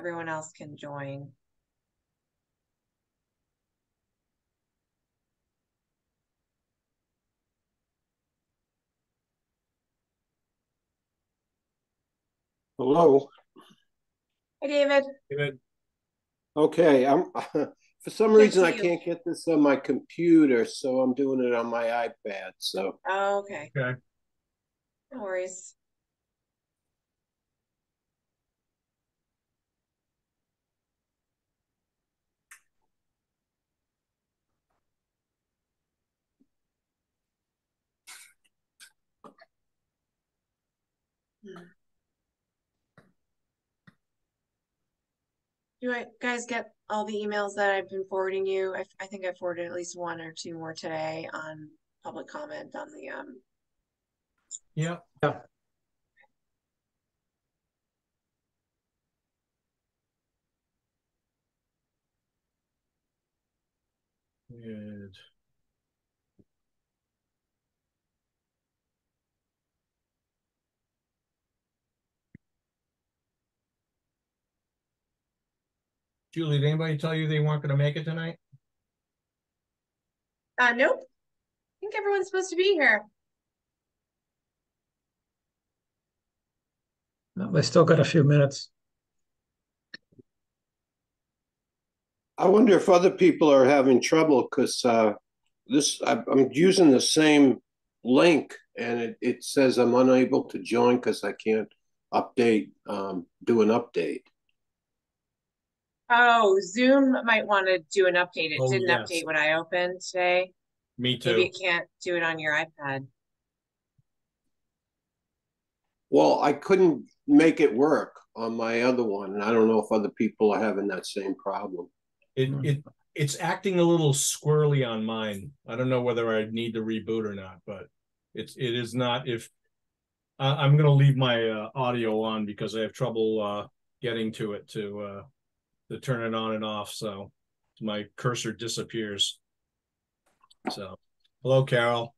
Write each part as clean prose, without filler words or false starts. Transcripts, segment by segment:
everyone else can join. Hello. Hi, David. David. Okay, I'm for some reason I can't get this on my computer, so I'm doing it on my iPad. So Oh, okay. Okay. No worries. Do I guys get all the emails that I've been forwarding you? I think I forwarded at least one or two more today on public comment on the Yeah. Good. Julie, did anybody tell you they weren't going to make it tonight? Nope. I think everyone's supposed to be here. No, they still got a few minutes. I wonder if other people are having trouble because I'm using the same link and it says I'm unable to join because I can't update, do an update. Oh, Zoom might want to do an update. It didn't yes. update when I opened today. Me too. Maybe it can't do it on your iPad. Well, I couldn't make it work on my other one, and I don't know if other people are having that same problem. It's acting a little squirrely on mine. I don't know whether I need to reboot or not, but it is not. If I'm going to leave my audio on because I have trouble getting to it to turn it on and off, so my cursor disappears. So, hello, Carol.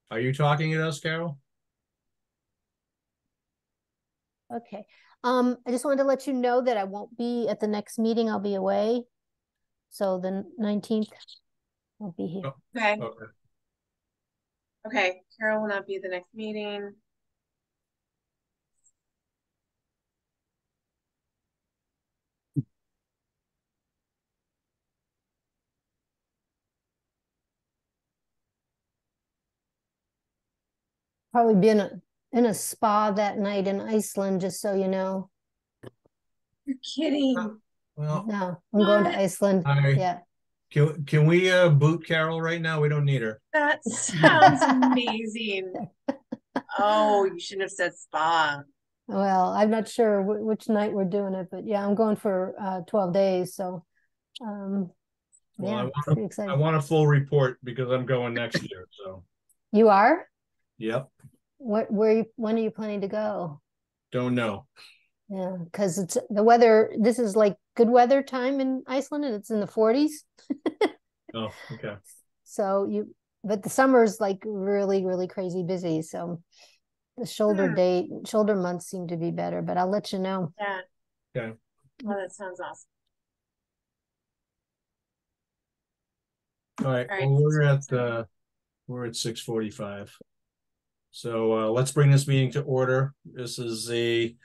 Are you talking to us, Carol? Okay. I just wanted to let you know that I won't be at the next meeting. I'll be away. So the 19th, I'll be here. Okay. Okay. Okay. Carol will not be at the next meeting. Probably be in a spa that night in Iceland, just so you know. You're kidding. Well, no, I'm going to Iceland. Yeah. Can we boot Carol right now? We don't need her. That sounds amazing. Oh, you shouldn't have said spa. Well, I'm not sure which night we're doing it, but yeah, I'm going for 12 days. So, yeah, pretty excited. I want a full report because I'm going next year. So you are? Yep. When are you planning to go? Don't know. Yeah, because it's the weather. This is like good weather time in Iceland, and it's in the 40s. Oh, okay. So but the summer's like really, really crazy busy. So the shoulder months seem to be better, but I'll let you know. Yeah. Okay. Oh, that sounds awesome. All right. Well, we're at 6:45. So let's bring this meeting to order. This is the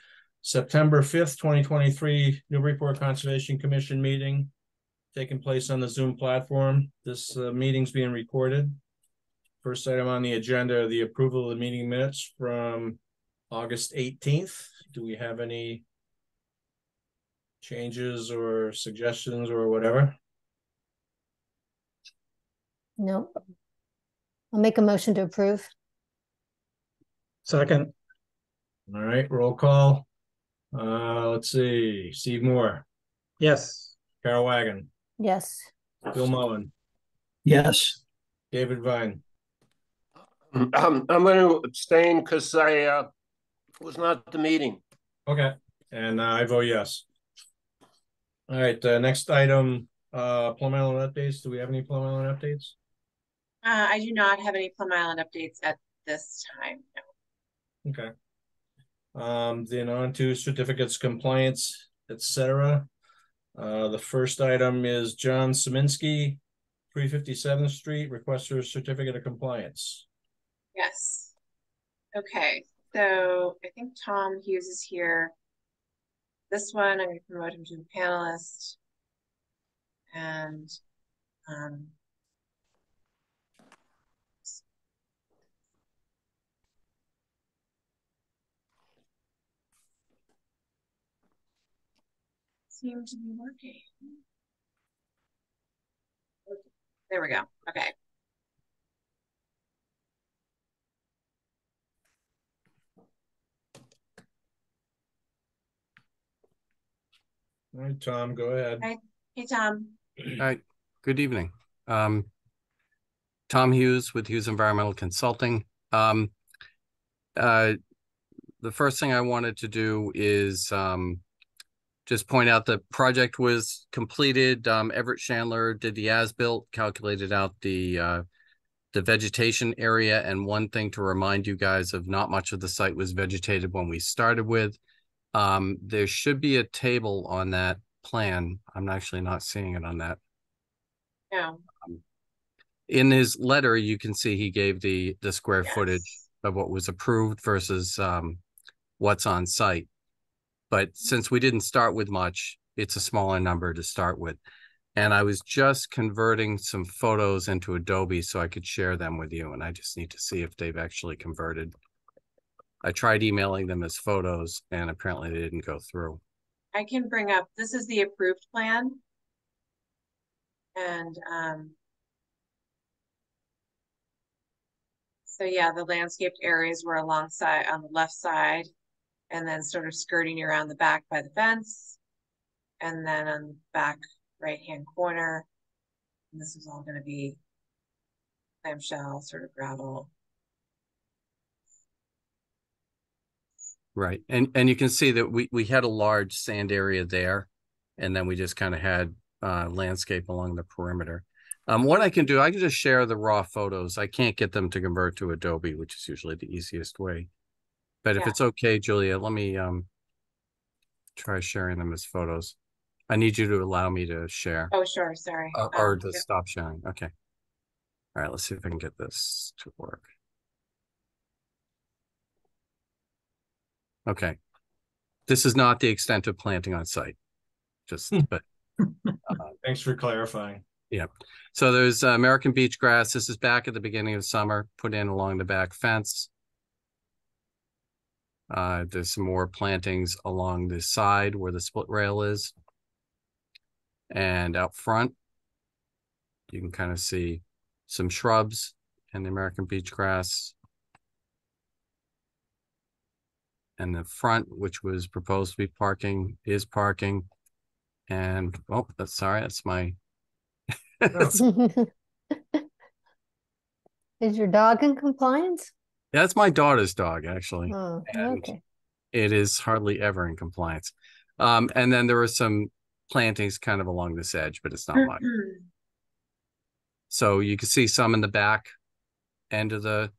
September 5th, 2023 Newburyport Conservation Commission meeting taking place on the Zoom platform. This meeting's being recorded. First item on the agenda are the approval of the meeting minutes from August 18th. Do we have any changes or suggestions or whatever? No. I'll make a motion to approve. Second. All right, roll call. Let's see. Steve Moore. Yes. Carol Wagon. Yes. Bill Mullen. Yes. David Vine. I'm going to abstain because I was not at the meeting. Okay, and I vote yes. All right, next item, Plum Island updates. Do we have any Plum Island updates? I do not have any Plum Island updates at this time. No. Okay. Then on to certificates, compliance, etc. The first item is John Szyminski, 357th Street, requests for a certificate of compliance. Yes. Okay. So I think Tom Hughes is here. This one, I'm going to promote him to a panelist. And seem to be working. There we go. Okay. All right, Tom, go ahead. Hi. Hey, Tom. Hi, good evening. Tom Hughes with Hughes Environmental Consulting. The first thing I wanted to do is just point out the project was completed. Everett Chandler did the as-built, calculated out the vegetation area. And one thing to remind you guys of, not much of the site was vegetated when we started with. There should be a table on that plan. I'm actually not seeing it on that. No. In his letter, you can see he gave the square Yes. footage of what was approved versus what's on site. But since we didn't start with much, it's a smaller number to start with. And I was just converting some photos into Adobe so I could share them with you. And I just need to see if they've actually converted. I tried emailing them as photos and apparently they didn't go through. I can bring up, this is the approved plan. And so yeah, the landscaped areas were alongside on the left side, and then sort of skirting around the back by the fence, and then on the back right-hand corner. And this is all going to be clamshell, sort of gravel. Right. And you can see that we had a large sand area there, and then we just kind of had landscape along the perimeter. What I can do, I can just share the raw photos. I can't get them to convert to Adobe, which is usually the easiest way. But if it's okay, Julia, let me try sharing them as photos. I need you to allow me to share. Oh, sure. Sorry. Or to stop sharing. Okay. All right, let's see if I can get this to work. Okay. This is not the extent of planting on site. Just, but. Thanks for clarifying. Yeah. So there's American beach grass. This is back at the beginning of summer, put in along the back fence. There's some more plantings along the side where the split rail is. And out front, you can kind of see some shrubs and the American beach grass. And the front, which was proposed to be parking, is parking. And, oh, that's sorry, that's my... Is your dog in compliance? That's my daughter's dog, actually. Oh, and okay. It is hardly ever in compliance. And then there are some plantings kind of along this edge, but it's not much. So you can see some in the back end of the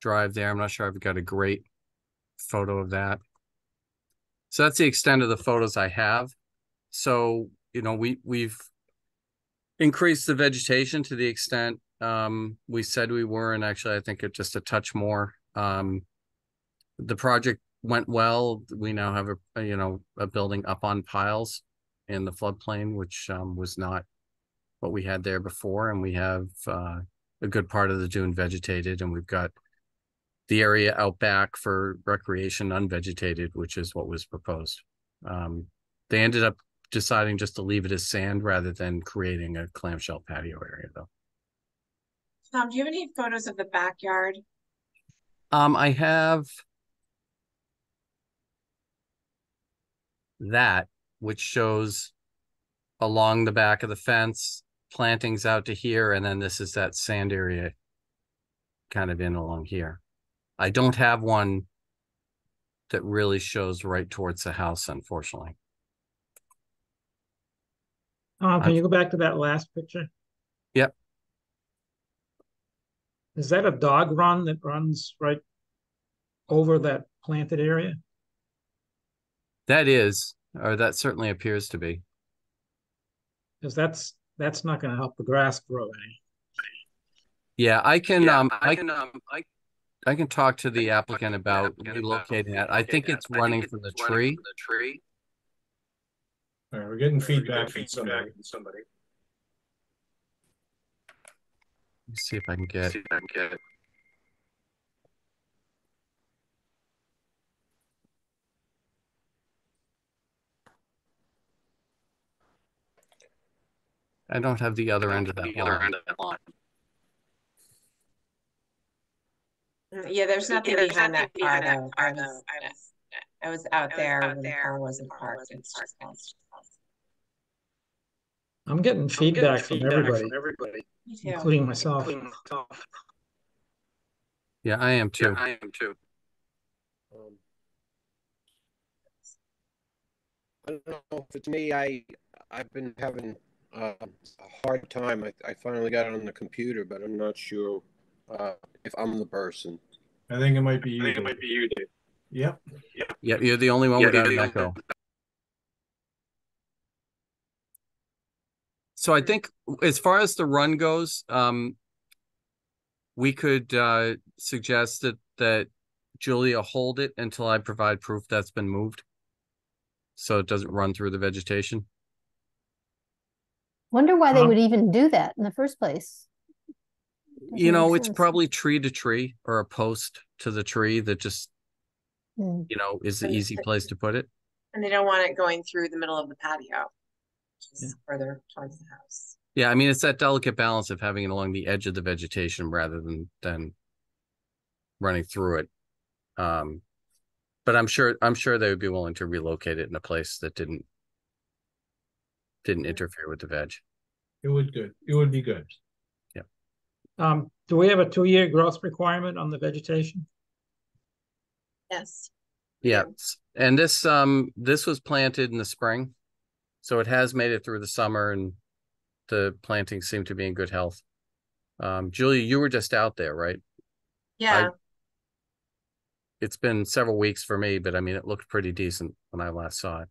drive there. I'm not sure I've got a great photo of that. So that's the extent of the photos I have. So, you know, we've increased the vegetation to the extent we said we were, and actually I think it just a touch more. The project went well. We now have a building up on piles in the floodplain, which was not what we had there before. And we have a good part of the dune vegetated, and we've got the area out back for recreation unvegetated, which is what was proposed. They ended up deciding just to leave it as sand rather than creating a clamshell patio area, though. Tom, do you have any photos of the backyard? I have that, which shows along the back of the fence, plantings out to here, and then this is that sand area kind of in along here. I don't have one that really shows right towards the house, unfortunately. Can you go back to that last picture? Yep. Is that a dog run that runs right over that planted area? That is, or that certainly appears to be. Because that's not going to help the grass grow any. Yeah, I can talk to the applicant about relocating that. I think it's running from the tree. All right, we're getting feedback from somebody. Let's see if I can get. I don't have the other end of that line. Yeah, there's nothing behind that car though. I was out there when the car wasn't parked. It's just us. I'm getting feedback from everybody, Me too. including myself. Yeah, I am too. I don't know if it's me. I've been having a hard time. I finally got it on the computer, but I'm not sure if I'm the person. I think it might be you, Dave. Yep. Yeah, you're the only one without an echo. So I think as far as the run goes, we could suggest that Julia hold it until I provide proof that's been moved, so it doesn't run through the vegetation. Wonder why they would even do that in the first place. You know, it's sense. probably tree to tree or a post to the tree that just, Hmm. you know, is the easy place to put it. And they don't want it going through the middle of the patio, just further towards the house. Yeah, I mean, it's that delicate balance of having it along the edge of the vegetation rather than running through it. But I'm sure they would be willing to relocate it in a place that didn't interfere with the veg. It would be good. Yeah. Do we have a 2-year growth requirement on the vegetation? Yes. Yeah. And this was planted in the spring, so it has made it through the summer, and the plantings seem to be in good health. Julia, you were just out there, right? Yeah. It's been several weeks for me, but I mean, it looked pretty decent when I last saw it.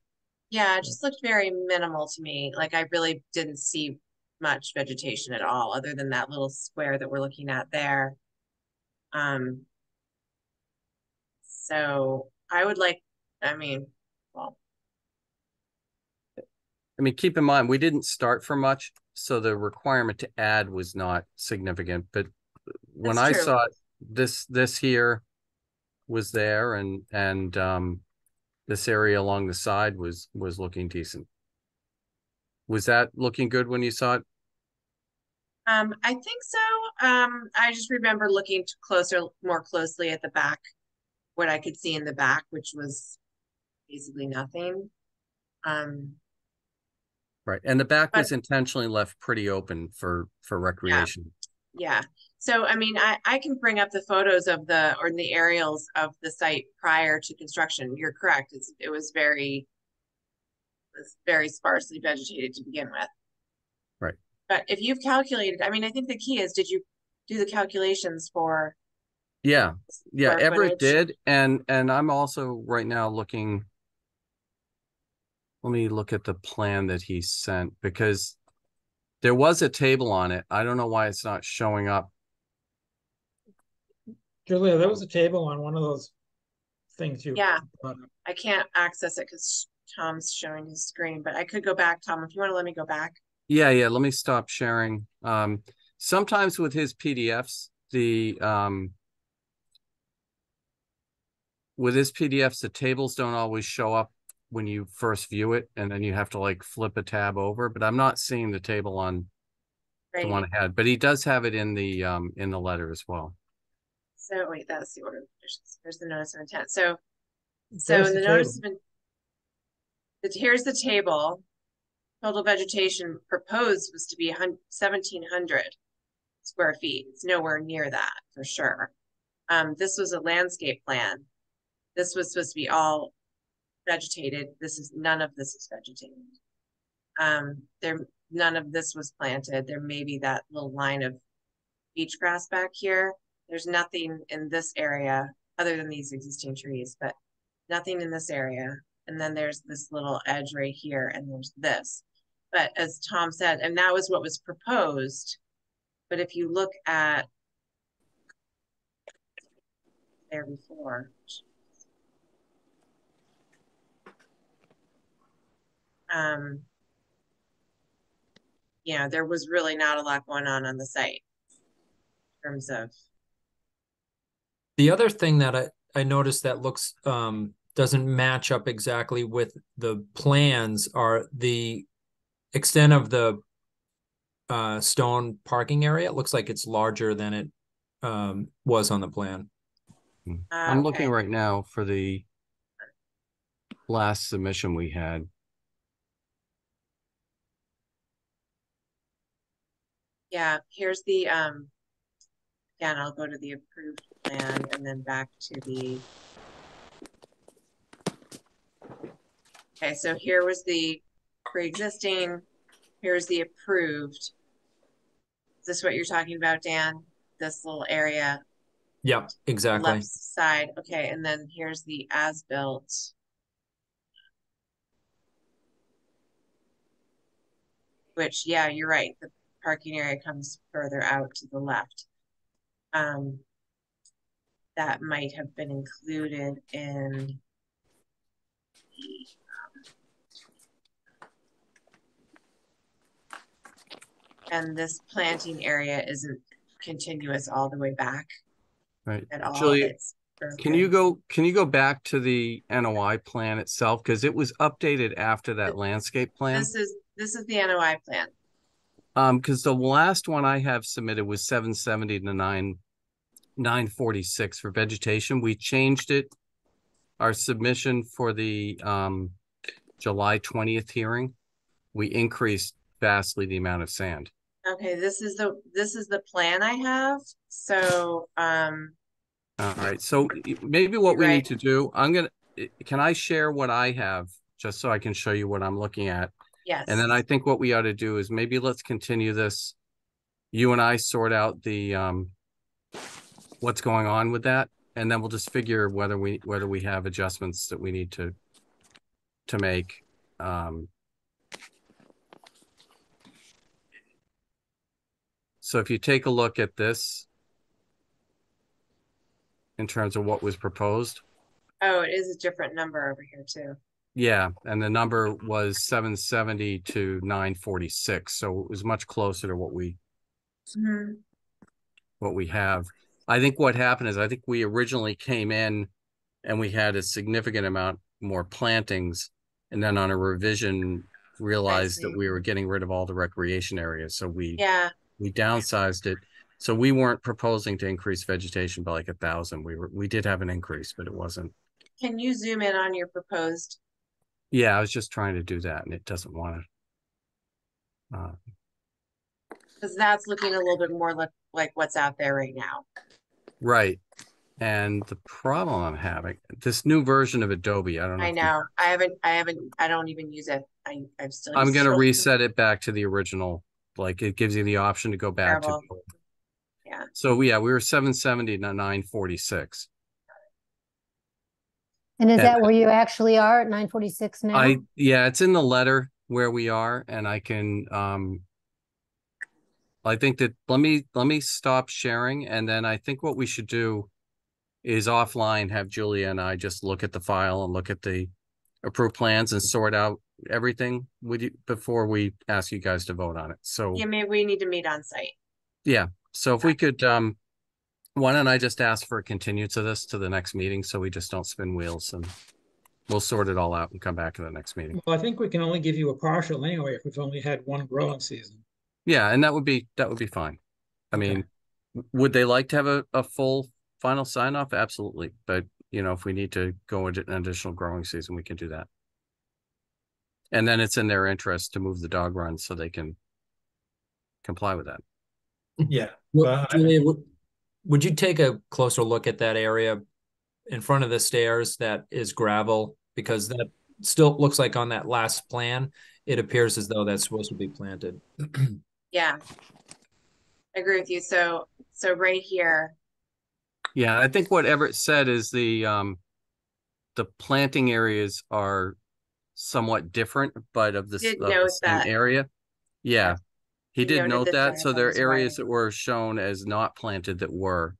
Yeah, it just looked very minimal to me. Like I really didn't see much vegetation at all, other than that little square that we're looking at there. So I would like, I mean, keep in mind, we didn't start from much, so the requirement to add was not significant. But when I saw it, this here was there, and this area along the side was looking decent. Was that looking good when you saw it? I think so. I just remember looking more closely at the back, what I could see in the back, which was basically nothing. Right, and the back was intentionally left pretty open for recreation. Yeah. So I mean, I can bring up the photos of the aerials of the site prior to construction. You're correct. It was very sparsely vegetated to begin with. Right. But if you've calculated, I mean, I think the key is, did you do the calculations for? Yeah, Everett did, and I'm also right now looking. Let me look at the plan that he sent, because there was a table on it. I don't know why it's not showing up. Julia, there was a table on one of those things you. Yeah, I can't access it because Tom's showing his screen, but I could go back, Tom, if you want to let me go back. Yeah, let me stop sharing. Sometimes with his PDFs, the tables don't always show up when you first view it, and then you have to like flip a tab over. But I'm not seeing the table on the one ahead. But he does have it in the letter as well. So wait, that's the order of conditions. Here's the notice of intent. So in the notice of intent, here's the table. Total vegetation proposed was to be 1,700 square feet. It's nowhere near that for sure. This was a landscape plan. This was supposed to be all vegetated. None of this is vegetated. None of this was planted. There may be that little line of beach grass back here. There's nothing in this area other than these existing trees, but nothing in this area. And then there's this little edge right here, and there's this. But as Tom said, and that was what was proposed. But if you look at there before, you know, there was really not a lot going on the site in terms of. The other thing that I noticed that looks doesn't match up exactly with the plans are the extent of the stone parking area. It looks like it's larger than it was on the plan. I'm looking Okay. right now for the last submission we had. Yeah, here's the again, I'll go to the approved plan and then back to the. Okay, so here was the pre-existing, here's the approved. Is this what you're talking about, Dan? This little area, Yep, exactly. left side. Okay, and then here's the as-built. Which, yeah, you're right. The parking area comes further out to the left. That might have been included in and this planting area isn't continuous all the way back Right. at all. Julia, It's can you go back to the NOI plan itself? Because it was updated after that landscape plan. This is the NOI plan. Because the last one I have submitted was 770 to 946 for vegetation. We changed it. Our submission for the July 20th hearing, we increased vastly the amount of sand. Okay, this is the plan I have. So All right. So maybe what we need to do, can I share what I have just so I can show you what I'm looking at? yes. And then I think what we ought to do is maybe let's continue this. You and I sort out the what's going on with that, and then we'll just figure whether we have adjustments that we need to make. So if you take a look at this in terms of what was proposed. Oh, it is a different number over here too. Yeah, and the number was 770 to 946, so it was much closer to what we have. I think what happened is I think we originally came in and we had a significant amount more plantings, and then on a revision realized that we were getting rid of all the recreation areas, so we downsized it. So we weren't proposing to increase vegetation by like 1,000. We did have an increase, but it wasn't. Can you zoom in on your proposed? Yeah, I was just trying to do that, and it doesn't want to. Because that's looking a little bit more like what's out there right now. Right. And the problem I'm having, this new version of Adobe, I don't know. I know. I don't even use it. I'm still. I'm going to reset it back to the original. Like it gives you the option to go back to. Yeah. So yeah, we were 770 to 946. And is that where you actually are at 946 now? Yeah, it's in the letter where we are, and I can I think that let me stop sharing, and then I think what we should do is offline have Julia and I just look at the file and look at the approved plans and sort out everything with you before we ask you guys to vote on it. So yeah, maybe we need to meet on site. Yeah. So if we could why don't I just ask for a continuance of this to the next meeting so we just don't spin wheels, and we'll sort it all out and come back to the next meeting. Well, I think we can only give you a partial anyway if we've only had one growing season. Yeah, and that would be fine. I mean, would they like to have a full final sign off? Absolutely. But you know, if we need to go into an additional growing season, we can do that. And then it's in their interest to move the dog run so they can comply with that. Yeah. Well, Julia, would you take a closer look at that area in front of the stairs that is gravel? Because that still looks like on that last plan, it appears as though that's supposed to be planted. Yeah, I agree with you. So So right here, Yeah, I think what Everett said is the planting areas are somewhat different, but of did the note same that. area. Yeah, he He did noted note the that. So there are diagrams areas white. that were shown as not planted that were,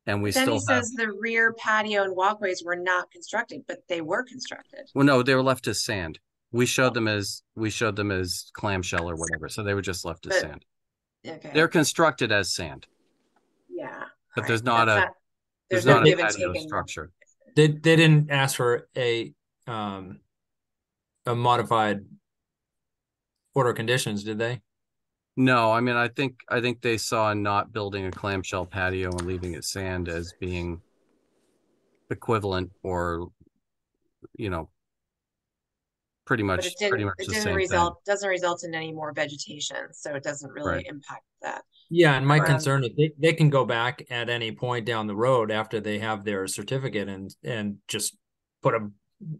and we But then he still have. says the rear patio and walkways were not constructed, but they were constructed. Well, no, they were left as sand. We showed Oh. them as clamshell or whatever, so they were just left as But sand. okay, They're constructed as sand, yeah. but All there's right. not That's a not, there's there's no not a give and patio take in. structure. They didn't ask for a modified order of conditions, did they? No, I mean, I think they saw not building a clamshell patio and leaving it sand as being equivalent, or you know, pretty But much it the didn't same thing. doesn't result in any more vegetation, so it doesn't really Right. impact that. Yeah, and my Um, concern is they can go back at any point down the road after they have their certificate and just put a,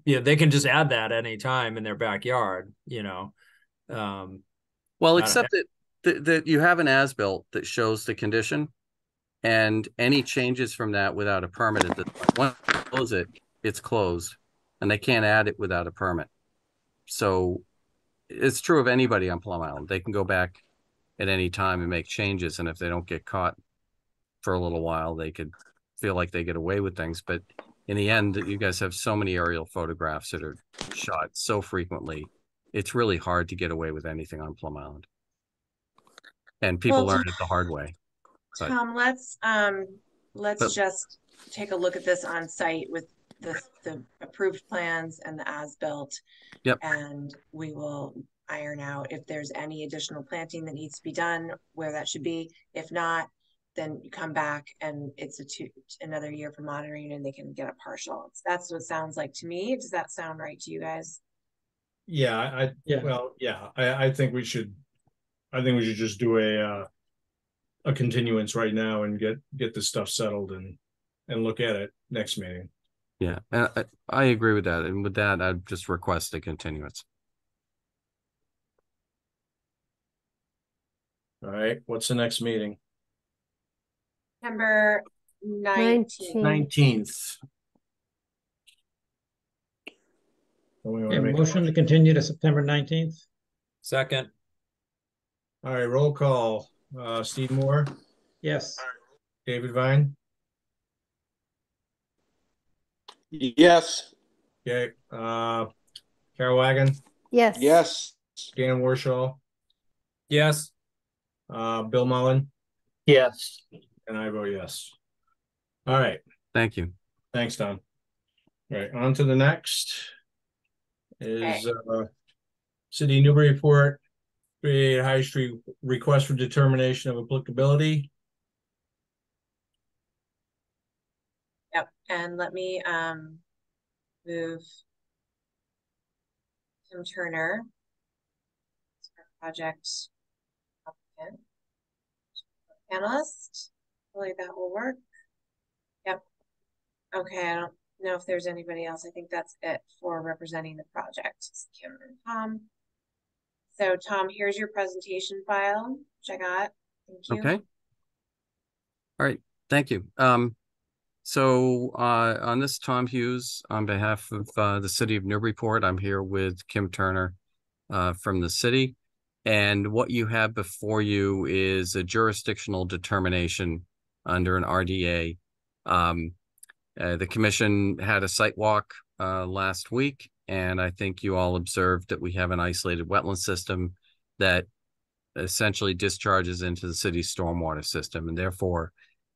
they can just add that any time in their backyard, Well, I don't- except that you have an as-built that shows the condition, and any changes from that without a permit at this point. Once they close it, it's closed, and they can't add it without a permit. So it's true of anybody on Plum Island. They can go back at any time and make changes, and if they don't get caught for a little while, they could feel like they get away with things. But in the end, you guys have so many aerial photographs that are shot so frequently, it's really hard to get away with anything on Plum Island. And people Well, learn it the hard way. But Tom, let's just take a look at this on site with the approved plans and the as-built. Yep. And we will iron out if there's any additional planting that needs to be done, where that should be. If not, then you come back and it's another year for monitoring and they can get a partial. That's what it sounds like to me. Does that sound right to you guys? Yeah, I think we should just do a continuance right now and get this stuff settled and look at it next meeting. yeah, I agree with that. And with that, I'd just request a continuance. All right, what's the next meeting? September 19th. 19th. Okay, motion to continue to September 19th. Second. All right, roll call. Steve Moore, Yes. David Vine. Yes. Okay, Carol Wagon, Yes. Yes. Dan Warshaw, Yes. Bill Mullen, Yes. and I vote yes. All right, Thank you. thanks, Tom. All right, on to the next is City of Newburyport, 38 High Street, request for determination of applicability. Yep, and let me move Tim Turner, project applicant, panelist. Hopefully that will work. Yep. Okay, I don't know if there's anybody else. I think that's it for representing the project. It's Kim and Tom. So Tom, here's your presentation file, which I got. Thank you. Okay. All right. Thank you. So on this, Tom Hughes, on behalf of the city of Newburyport, I'm here with Kim Turner from the city. And what you have before you is a jurisdictional determination under an RDA. The commission had a site walk last week, and I think you all observed that we have an isolated wetland system that essentially discharges into the city's stormwater system, and therefore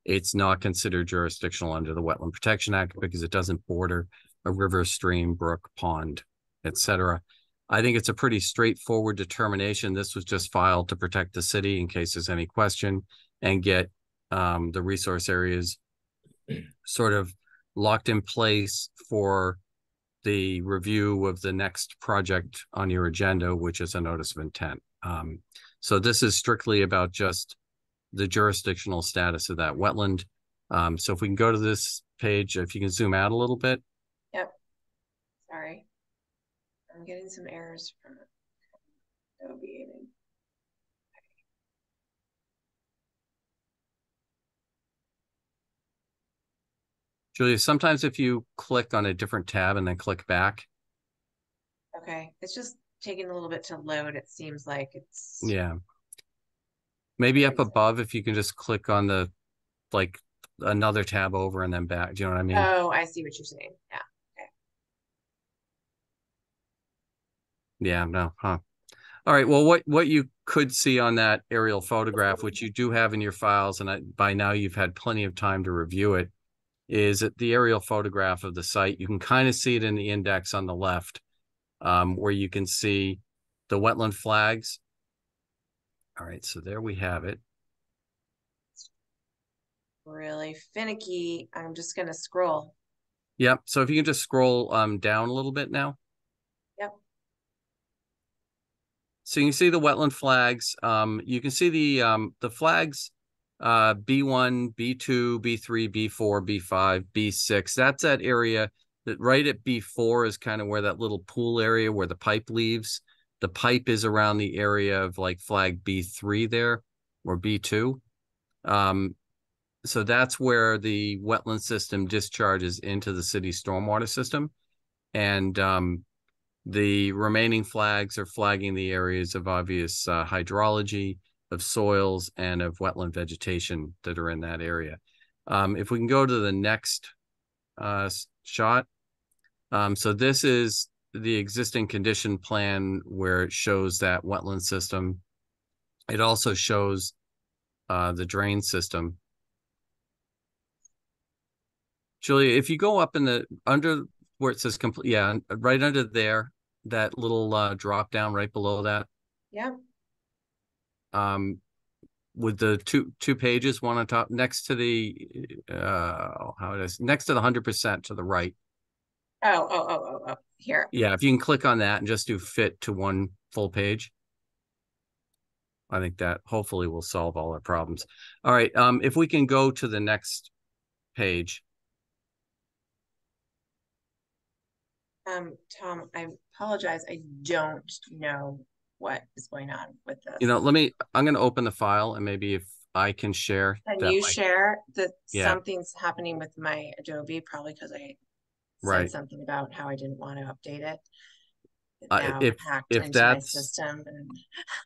it's not considered jurisdictional under the Wetland Protection Act because it doesn't border a river, stream, brook, pond, etc. I think it's a pretty straightforward determination. This was just filed to protect the city in case there's any question and get the resource areas sort of locked in place for the review of the next project on your agenda, which is a notice of intent. So this is strictly about just the jurisdictional status of that wetland. So if we can go to this page, if you can zoom out a little bit. Yep. Sorry. I'm getting some errors from it. That'll be 8. Julia, sometimes if you click on a different tab and then click back, Okay, it's just taking a little bit to load. It seems like it's yeah. Maybe up above, if you can just click on the, like, another tab over and then back. Do you know what I mean? Oh, I see what you're saying. Yeah. Yeah, no, huh. All right, well, what you could see on that aerial photograph, which you do have in your files, and by now you've had plenty of time to review it, is that the aerial photograph of the site. You can kind of see it in the index on the left, where you can see the wetland flags. All right, so there we have it. Really finicky. I'm just gonna scroll. Yep, so if you can just scroll down a little bit now. Yep. So you can see the wetland flags. You can see the flags B1, B2, B3, B4, B5, B6. That's that area that right at B4 is kind of where that little pool area where the pipe leaves. The pipe is around the area of like flag B3 there, or B2. So that's where the wetland system discharges into the city stormwater system. And the remaining flags are flagging the areas of obvious hydrology, of soils, and of wetland vegetation that are in that area. If we can go to the next shot. So this is the existing condition plan where it shows that wetland system. It also shows the drain system. Julia, if you go up in the under where it says complete, yeah, right under there, that little drop down right below that. Yeah. With the two pages, one on top, next to the how it is, next to the 100% to the right. Oh, here. Yeah, if you can click on that and just do fit to one full page. I think that hopefully will solve all our problems. All right, if we can go to the next page. Tom, I apologize. I don't know what is going on with this. You know, I'm going to open the file and maybe if I can share. Can that you might, share that yeah. something's happening with my Adobe, probably because I said Right. something about how I didn't want to update it. It now hacked if into my that's system.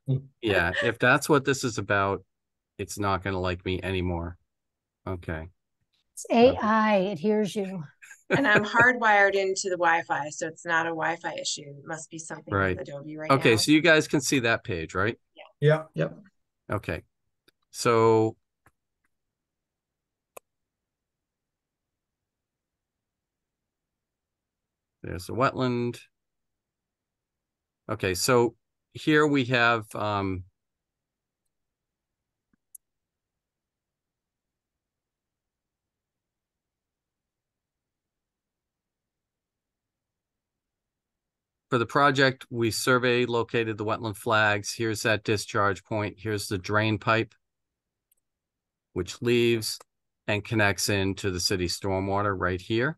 And yeah, if that's what this is about, it's not going to like me anymore. Okay. It's AI, it hears you. and I'm hardwired into the Wi-Fi, so it's not a Wi-Fi issue. It must be something Right. with Adobe right Okay, now. so you guys can see that page, right? Yeah. Yep. Okay. So there's the wetland. Okay, so here we have for the project, we surveyed, located the wetland flags. Here's that discharge point. Here's the drain pipe, which leaves and connects into the city stormwater right here.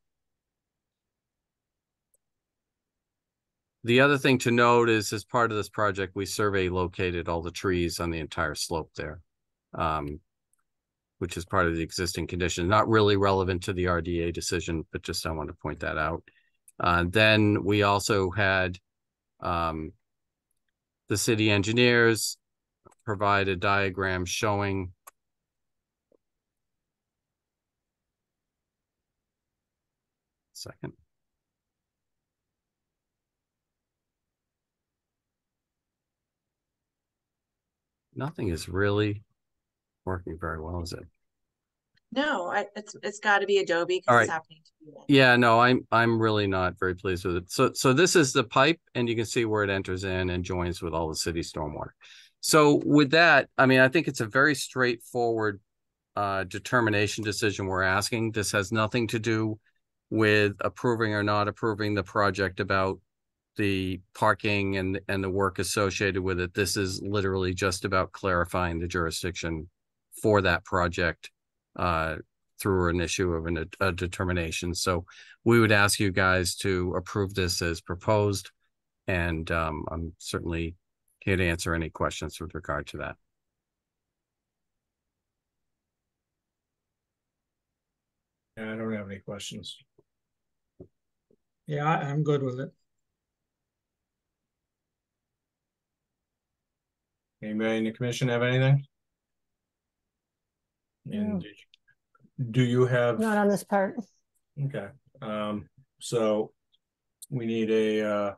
The other thing to note is as part of this project, we survey located all the trees on the entire slope there, which is part of the existing condition. Not really relevant to the RDA decision, but just I want to point that out. Then we also had the city engineers provide a diagram showing second. Nothing is really working very well, is it? No, it's got to be Adobe because All it's right. happening to me. Yeah, no, I'm really not very pleased with it. So this is the pipe, and you can see where it enters in and joins with all the city stormwater. So with that, I mean, I think it's a very straightforward determination decision we're asking. This has nothing to do with approving or not approving the project about the parking and the work associated with it. This is literally just about clarifying the jurisdiction for that project through an issue of a determination. So we would ask you guys to approve this as proposed, and I'm certainly here to answer any questions with regard to that. I don't have have any questions. Yeah, I'm good with it. Anybody in the commission have anything? No. And do you have? Not on this part. Okay, so we need a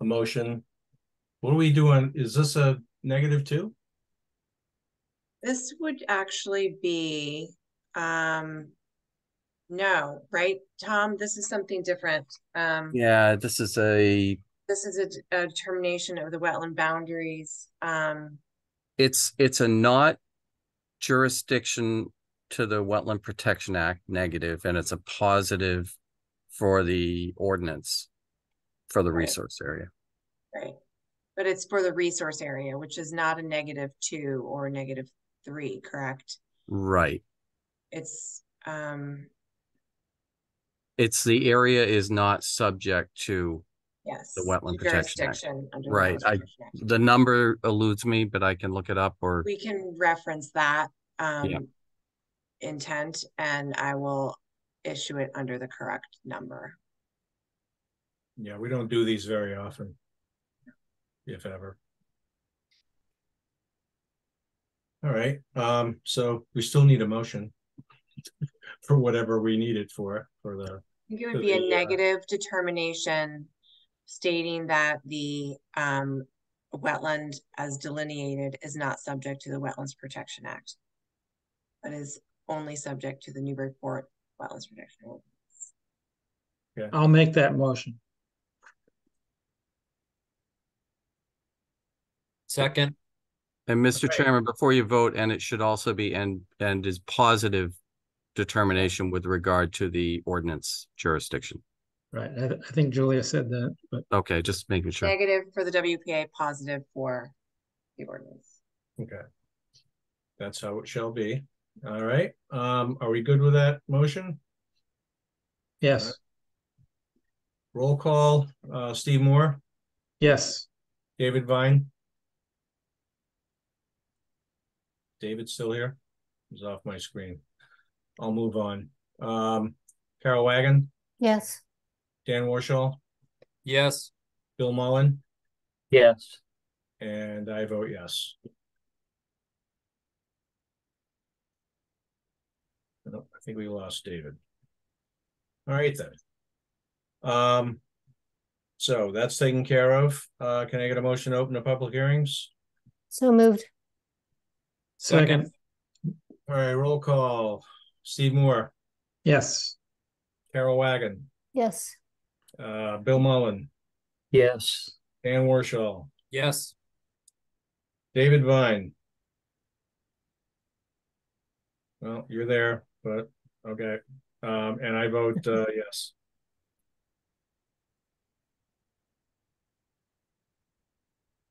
motion. What are we doing? Is this a -2? This would actually be, no, right, Tom? This is something different. Yeah, this is a A determination of the wetland boundaries. it's a not jurisdiction to the Wetland Protection Act negative, and it's a positive for the ordinance for the Right. resource area. Right. But it's for the resource area, which is not a -2 or -3, correct? Right. It's, It's the area is not subject to yes. the Wetland Protection Act. Jurisdiction under the Right. Wetlands Protection Act. The number eludes me, but I can look it up or We can reference that, Yeah. intent, and I will issue it under the correct number. Yeah, we don't do these very often, if ever. All right, so we still need a motion for whatever we need it for the. I think it For would be a the, negative determination stating that the wetland as delineated is not subject to the Wetlands Protection Act, but is only subject to the Newburyport Wetlands Protection Ordinance. Yeah. I'll make that motion. Second. And Mr. Right. Chairman, before you vote, and it should also be and is positive determination with regard to the ordinance jurisdiction. Right. I think Julia said that, but Okay, just making sure. Negative for the WPA, positive for the ordinance. Okay. That's how it shall be. All right, are we good with that motion? yes, Roll call, Steve Moore, yes. David Vine. David's still here? He's off my screen. I'll move on. Carol Wagon, Yes. Dan Warshall, Yes. Bill Mullen, Yes. and I vote yes. I think we lost David. All right then. So that's taken care of. Can I get a motion to open the public hearings? So moved. Second, All right, roll call. Steve Moore, yes. Carol Wagon, Yes. Bill Mullen, Yes. Dan Warshall, Yes. David Vine. Well, you're there, but okay. And I vote yes.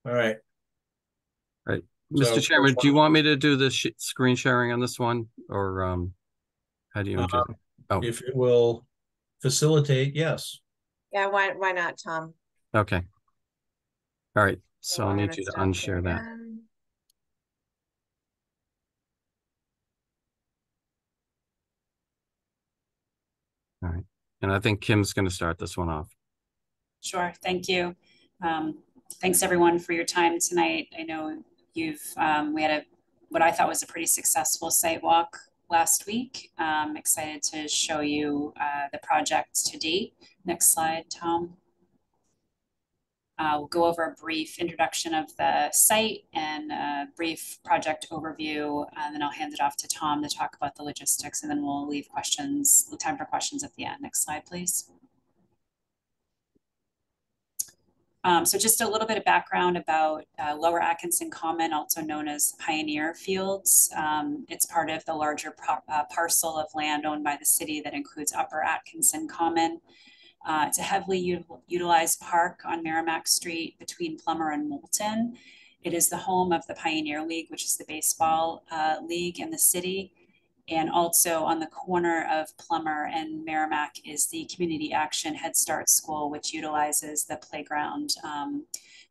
All right. Right. So, Mr. Chairman, do you want me to do the screen sharing on this one or how do you envision? Oh, if it will facilitate, yes. Yeah, why not, Tom? okay. All right. So I'll I'm need gonna you to stop unshare that. again. All right. And I think Kim's going to start this one off. Sure, thank you. Thanks everyone for your time tonight. I know we had what I thought was a pretty successful site walk last week. Excited to show you the project to date. Next slide, Tom. We'll go over a brief introduction of the site and a brief project overview, and then I'll hand it off to Tom to talk about the logistics, and then we'll leave time for questions at the end. Next slide, please. So just a little bit of background about Lower Atkinson Common, also known as Pioneer Fields. It's part of the larger parcel of land owned by the city that includes Upper Atkinson Common. It's a heavily utilized park on Merrimack Street between Plummer and Moulton. It is the home of the Pioneer League, which is the baseball league in the city. And also on the corner of Plummer and Merrimack is the Community Action Head Start School, which utilizes the playground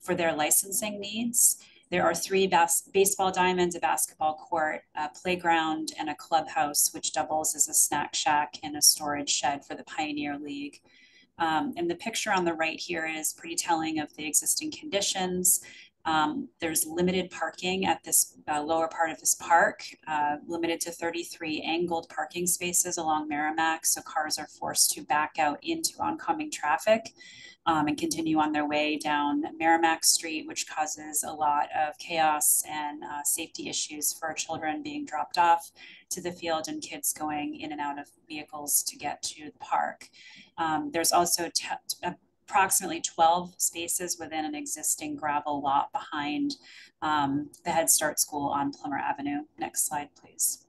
for their licensing needs. There are 3 baseball diamonds, a basketball court, a playground, and a clubhouse, which doubles as a snack shack and a storage shed for the Pioneer League. And the picture on the right here is pretty telling of the existing conditions. There's limited parking at this lower part of this park, limited to 33 angled parking spaces along Merrimack, so cars are forced to back out into oncoming traffic and continue on their way down Merrimack Street, which causes a lot of chaos and safety issues for children being dropped off to the field and kids going in and out of vehicles to get to the park. There's also approximately 12 spaces within an existing gravel lot behind the Head Start School on Plummer Avenue. Next slide, please.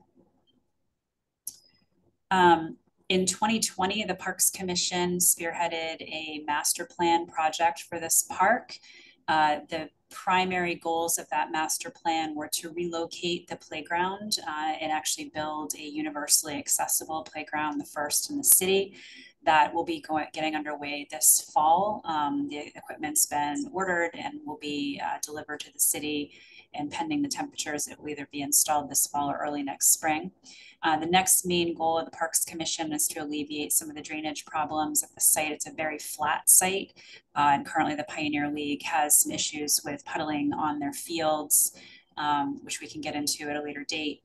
In 2020, the Parks Commission spearheaded a master plan project for this park. The primary goals of that master plan were to relocate the playground and actually build a universally accessible playground, the first in the city. That will be getting underway this fall. The equipment's been ordered and will be delivered to the city, and pending the temperatures, it will either be installed this fall or early next spring. The next main goal of the Parks Commission is to alleviate some of the drainage problems at the site. It's a very flat site, and currently the Pioneer League has some issues with puddling on their fields, which we can get into at a later date,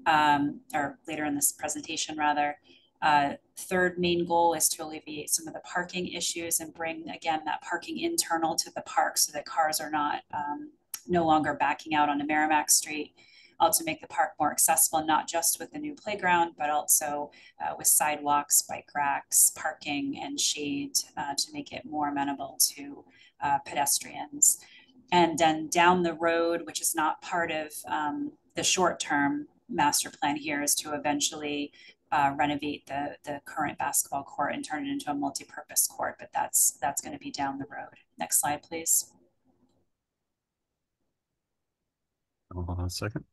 or later in this presentation rather. Third main goal is to alleviate some of the parking issues and bring, again, that parking internal to the park so that cars are not no longer backing out onto Merrimack Street. Also make the park more accessible, not just with the new playground, but also with sidewalks, bike racks, parking, and shade to make it more amenable to pedestrians. And then down the road, which is not part of the short-term master plan here, is to eventually renovate the current basketball court and turn it into a multi-purpose court, but that's going to be down the road. Next slide, please. Hold on a second.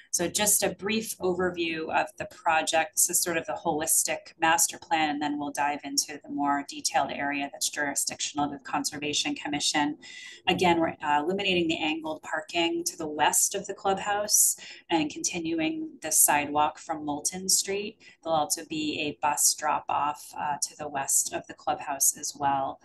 So just a brief overview of the project. This is sort of the holistic master plan, and then we'll dive into the more detailed area that's jurisdictional to the Conservation Commission. Again, we're eliminating the angled parking to the west of the clubhouse and continuing the sidewalk from Moulton Street. There'll also be a bus drop off to the west of the clubhouse as well.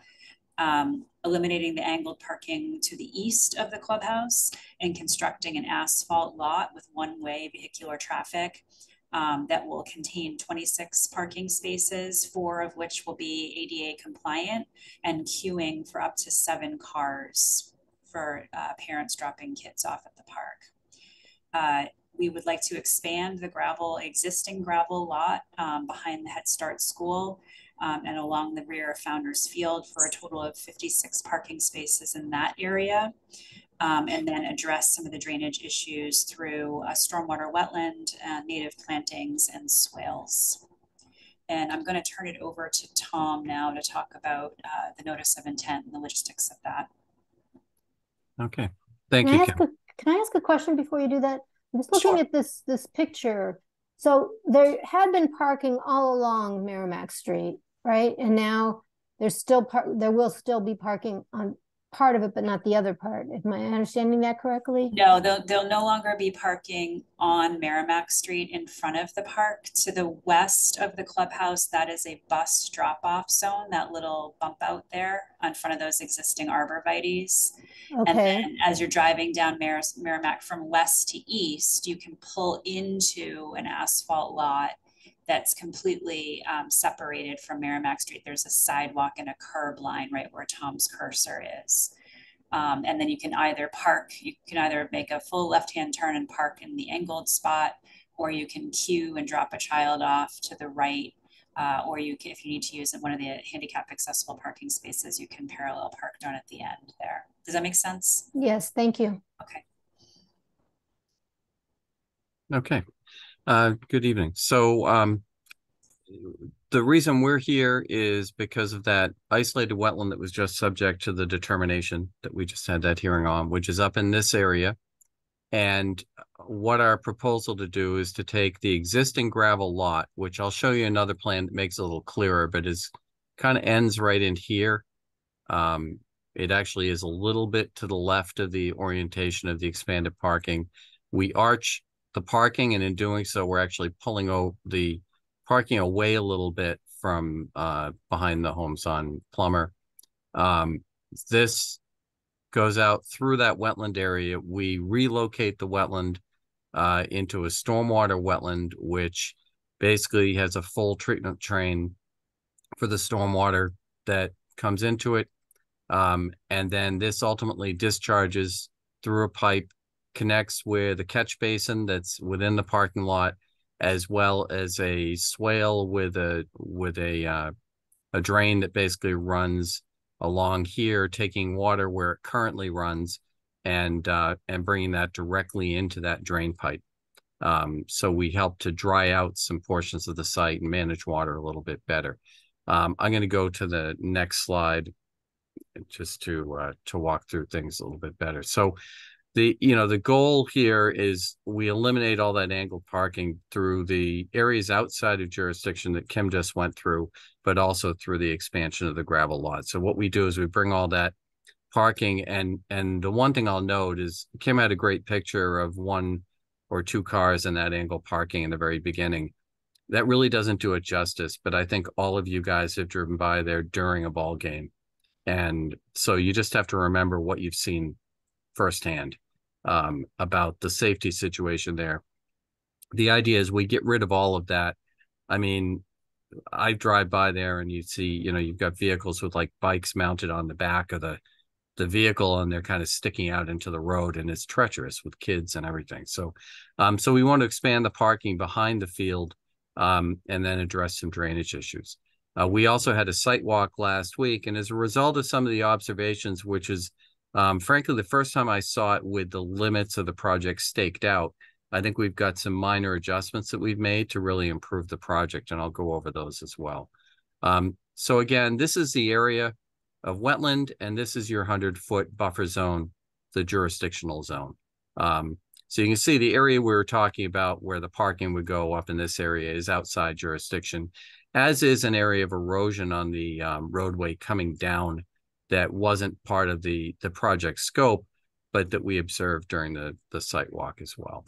Eliminating the angled parking to the east of the clubhouse and constructing an asphalt lot with one-way vehicular traffic that will contain 26 parking spaces, 4 of which will be ADA compliant, and queuing for up to 7 cars for parents dropping kids off at the park. We would like to expand the existing gravel lot behind the Head Start School and along the rear of Founders Field for a total of 56 parking spaces in that area. And then address some of the drainage issues through a stormwater wetland, native plantings, and swales. And I'm going to turn it over to Tom now to talk about the notice of intent and the logistics of that. Okay, thank you, Kim. Can I ask a question before you do that? I'm just looking at this picture. So there had been parking all along Merrimack Street, right? And now there's there will still be parking on part of it, but not the other part. Am I understanding that correctly? No, they'll no longer be parking on Merrimack Street in front of the park. To the west of the clubhouse, that is a bus drop-off zone, that little bump out there in front of those existing arborvitaes. Okay. And then as you're driving down Merrimack from west to east, you can pull into an asphalt lot that's completely separated from Merrimack Street. There's a sidewalk and a curb line right where Tom's cursor is. And then you can either make a full left-hand turn and park in the angled spot, or you can queue and drop a child off to the right, or if you need to use one of the handicap accessible parking spaces, you can parallel park down at the end there. Does that make sense? Yes, thank you. Okay. Okay. Good evening. So the reason we're here is because of that isolated wetland that was just subject to the determination that we just had that hearing on, which is up in this area. And what our proposal to do is to take the existing gravel lot, which I'll show you another plan that makes it a little clearer, but is kind of ends right in here. It actually is a little bit to the left of the orientation of the expanded parking. We arch the parking, and in doing so, we're actually pulling the parking away a little bit from behind the homes on Plummer. This goes out through that wetland area. We relocate the wetland into a stormwater wetland, which basically has a full treatment train for the stormwater that comes into it. And then this ultimately discharges through a pipe, connects with a catch basin that's within the parking lot, as well as a swale with a drain that basically runs along here, taking water where it currently runs and bringing that directly into that drain pipe. So we help to dry out some portions of the site and manage water a little bit better. I'm going to go to the next slide just to walk through things a little bit better. So the goal here is we eliminate all that angled parking through the areas outside of jurisdiction that Kim just went through, but also through the expansion of the gravel lot. So what we do is we bring all that parking, and the one thing I'll note is Kim had a great picture of 1 or 2 cars in that angled parking in the very beginning. That really doesn't do it justice, but I think all of you guys have driven by there during a ball game. And so you just have to remember what you've seen firsthand about the safety situation there. The idea is we get rid of all of that. I mean, I drive by there and you see, you've got vehicles with like bikes mounted on the back of the vehicle, and they're kind of sticking out into the road, and it's treacherous with kids and everything. So we want to expand the parking behind the field and then address some drainage issues. We also had a site walk last week, and as a result of some of the observations, which is frankly the first time I saw it with the limits of the project staked out, I think we've got some minor adjustments that we've made to really improve the project, and I'll go over those as well. So again, this is the area of wetland, and this is your 100-foot buffer zone, the jurisdictional zone. So you can see the area we were talking about where the parking would go up in this area is outside jurisdiction, as is an area of erosion on the roadway coming down that wasn't part of the project scope, but that we observed during the site walk as well.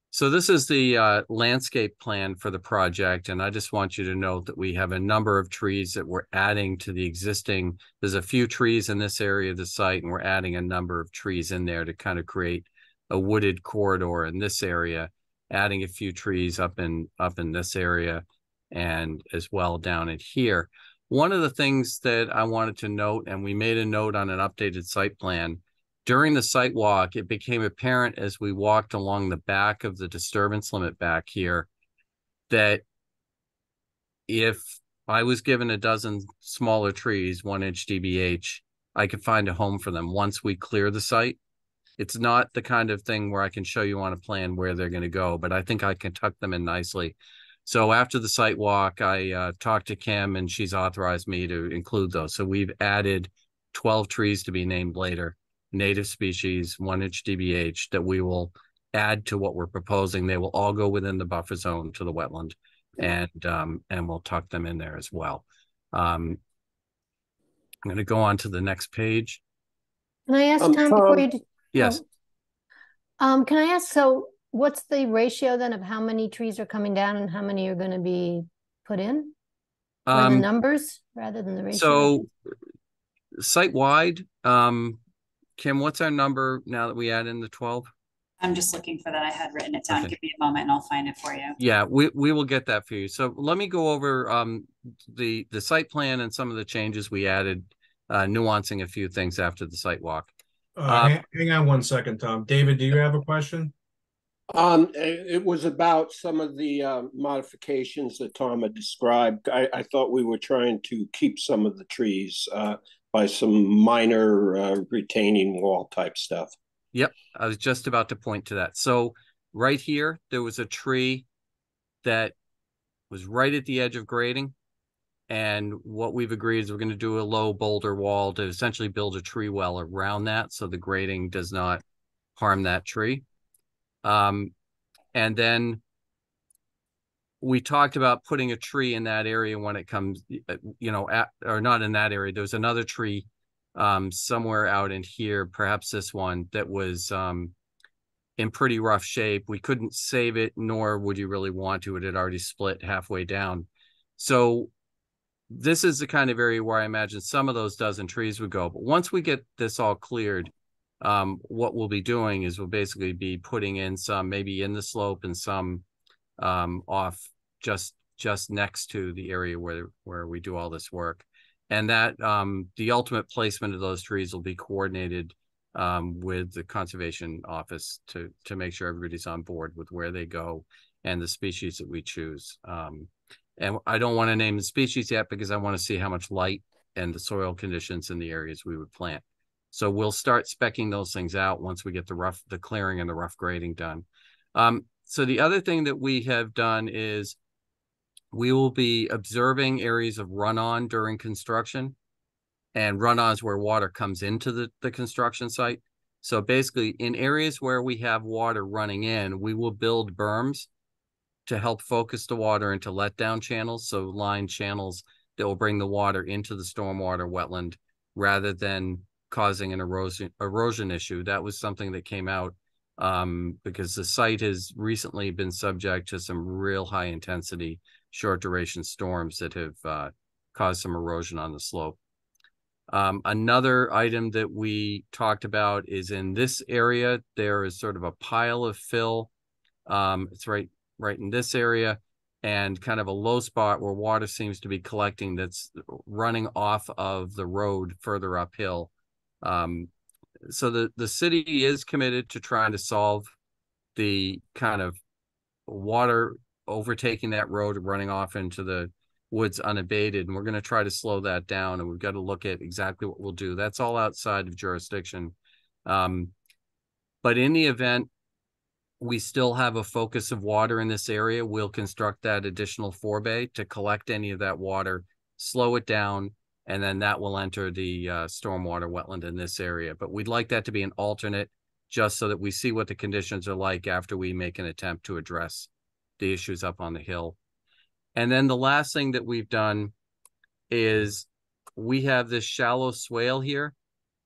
So this is the landscape plan for the project, and I just want you to note that we have a number of trees that we're adding to the existing. There's a few trees in this area of the site, and we're adding a number of trees in there to kind of create a wooded corridor in this area, adding a few trees up in this area, and as well down in here. One of the things that I wanted to note, and we made a note on an updated site plan, during the site walk, it became apparent as we walked along the back of the disturbance limit back here that if I was given a dozen smaller trees, 1-inch DBH, I could find a home for them once we clear the site. It's not the kind of thing where I can show you on a plan where they're going to go, but I think I can tuck them in nicely. So after the site walk, I talked to Kim, and she's authorized me to include those. So we've added 12 trees to be named later, native species, 1-inch DBH, that we will add to what we're proposing. They will all go within the buffer zone to the wetland, and we'll tuck them in there as well. I'm going to go on to the next page. Can I ask, Tom, before you do? Yes. Can I ask, so what's the ratio then of how many trees are coming down and how many are going to be put in? Or the numbers rather than the ratio? So site-wide, Kim, what's our number now that we add in the 12? I'm just looking for that. I had written it down. Okay. Give me a moment and I'll find it for you. Yeah, we will get that for you. So let me go over the site plan and some of the changes we added, nuancing a few things after the site walk. Hang on 1 second, Tom. David, do you have a question? It was about some of the modifications that Tom had described. I thought we were trying to keep some of the trees by some minor retaining wall type stuff. Yep, I was just about to point to that. So right here, there was a tree that was right at the edge of grading. And what we've agreed is we're going to do a low boulder wall to essentially build a tree well around that, so the grading does not harm that tree. And then we talked about putting a tree in that area when it comes, or not in that area. There was another tree somewhere out in here, perhaps this one, that was in pretty rough shape. We couldn't save it, nor would you really want to. It had already split halfway down. So this is the kind of area where I imagine some of those dozen trees would go. But once we get this all cleared, what we'll be doing is we'll basically be putting in some maybe in the slope and some off just next to the area where we do all this work. And that the ultimate placement of those trees will be coordinated with the conservation office to make sure everybody's on board with where they go and the species that we choose. And I don't want to name the species yet because I want to see how much light and the soil conditions in the areas we would plant. So we'll start speccing those things out once we get the clearing and the rough grading done. So the other thing that we have done is we will be observing areas of run-on during construction, and run-ons where water comes into the construction site. So basically in areas where we have water running in, we will build berms to help focus the water into letdown channels, so lined channels that will bring the water into the stormwater wetland rather than causing an erosion issue. That was something that came out because the site has recently been subject to some real high intensity, short duration storms that have caused some erosion on the slope. Another item that we talked about is in this area, there is sort of a pile of fill. It's right in this area, and kind of a low spot where water seems to be collecting that's running off of the road further uphill. So the city is committed to trying to solve the kind of water overtaking that road and running off into the woods unabated. And we're going to try to slow that down. And we've got to look at exactly what we'll do. That's all outside of jurisdiction. But in the event we still have a focus of water in this area, we'll construct that additional forebay to collect any of that water, slow it down, and then that will enter the stormwater wetland in this area. But we'd like that to be an alternate, just so that we see what the conditions are like after we make an attempt to address the issues up on the hill. And then the last thing that we've done is we have this shallow swale here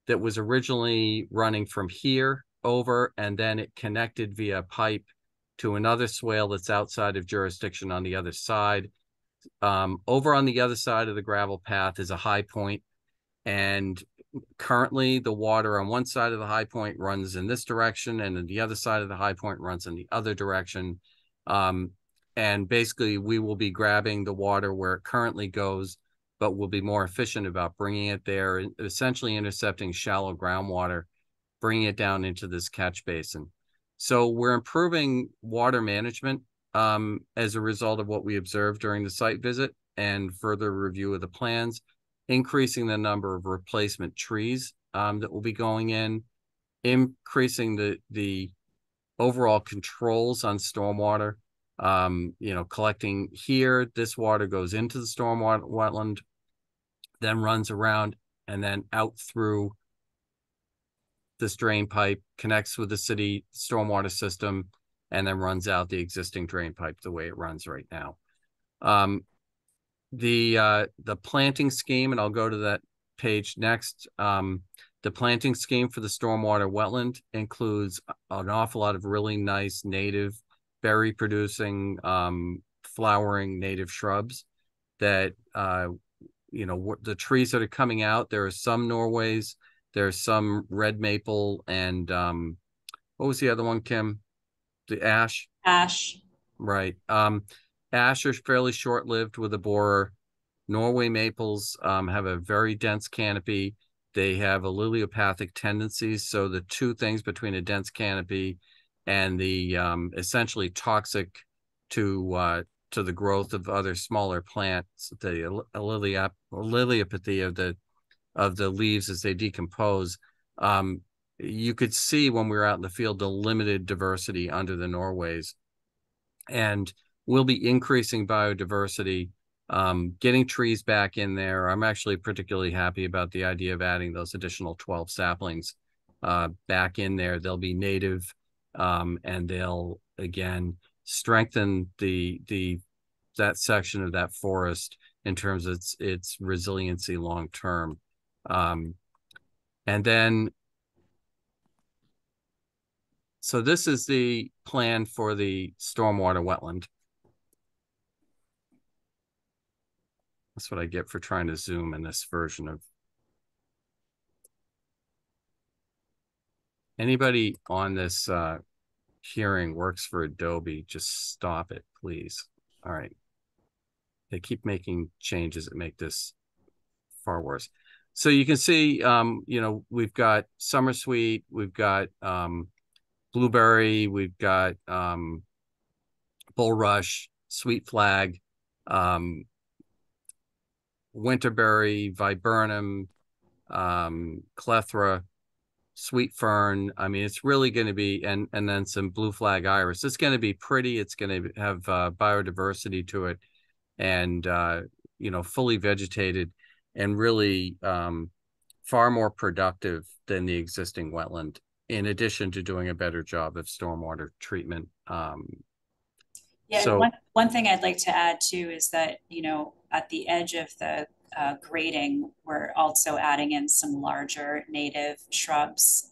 that was originally running from here over, and then it connected via pipe to another swale that's outside of jurisdiction on the other side. Over on the other side of the gravel path is a high point, and currently the water on one side of the high point runs in this direction, and then the other side of the high point runs in the other direction. And basically we will be grabbing the water where it currently goes, but we'll be more efficient about bringing it there, essentially intercepting shallow groundwater, bringing it down into this catch basin. So we're improving water management as a result of what we observed during the site visit and further review of the plans, increasing the number of replacement trees that will be going in, increasing the overall controls on stormwater. Collecting here, this water goes into the stormwater wetland, then runs around and then out through this drain pipe, connects with the city stormwater system, and then runs out the existing drain pipe the way it runs right now. The planting scheme, and I'll go to that page next. The planting scheme for the stormwater wetland includes an awful lot of really nice native berry producing flowering native shrubs that the trees that are coming out. There are some Norways, there's some red maple, and what was the other one, Kim? The ash. Right. Ash are fairly short-lived with a borer. Norway maples have a very dense canopy. They have alleliopathic tendencies. So the two things between a dense canopy and the essentially toxic to the growth of other smaller plants, the alleliopathy of the leaves as they decompose. You could see when we were out in the field the limited diversity under the Norways, and we'll be increasing biodiversity, getting trees back in there. I'm actually particularly happy about the idea of adding those additional 12 saplings back in there. They'll be native, and they'll again strengthen the that section of that forest in terms of its resiliency long term. And then, so this is the plan for the stormwater wetland. That's what I get for trying to zoom in this version of. Anybody on this hearing works for Adobe, just stop it, please. All right. They keep making changes that make this far worse. So you can see, you know, we've got Summer Sweet, we've got Blueberry, we've got Bulrush, Sweet Flag, Winterberry, Viburnum, Clethra, Sweet Fern. I mean, it's really going to be, and then some Blue Flag Iris. It's going to be pretty. It's going to have biodiversity to it, and you know, fully vegetated, and really far more productive than the existing wetland. In addition to doing a better job of stormwater treatment. Yeah, so and one thing I'd like to add too is that, you know, at the edge of the grading, we're also adding in some larger native shrubs,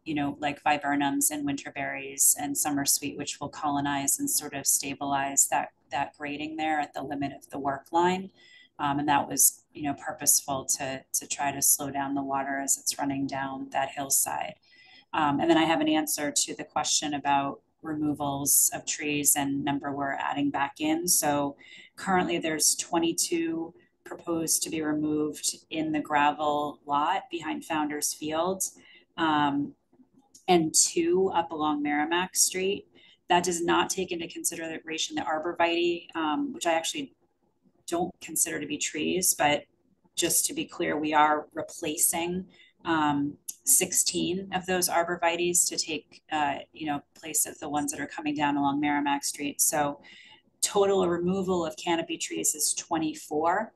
you know, like viburnums and winterberries and summer sweet, which will colonize and sort of stabilize that grading there at the limit of the work line. And that was, you know, purposeful to try to slow down the water as it's running down that hillside. And then I have an answer to the question about removals of trees and number we're adding back in. So currently there's 22 proposed to be removed in the gravel lot behind Founders Field, and 2 up along Merrimack Street. That does not take into consideration the arborvitae, which I actually don't consider to be trees, but just to be clear, we are replacing 16 of those arborvitaes to take, you know, place of the ones that are coming down along Merrimack Street. So total removal of canopy trees is 24,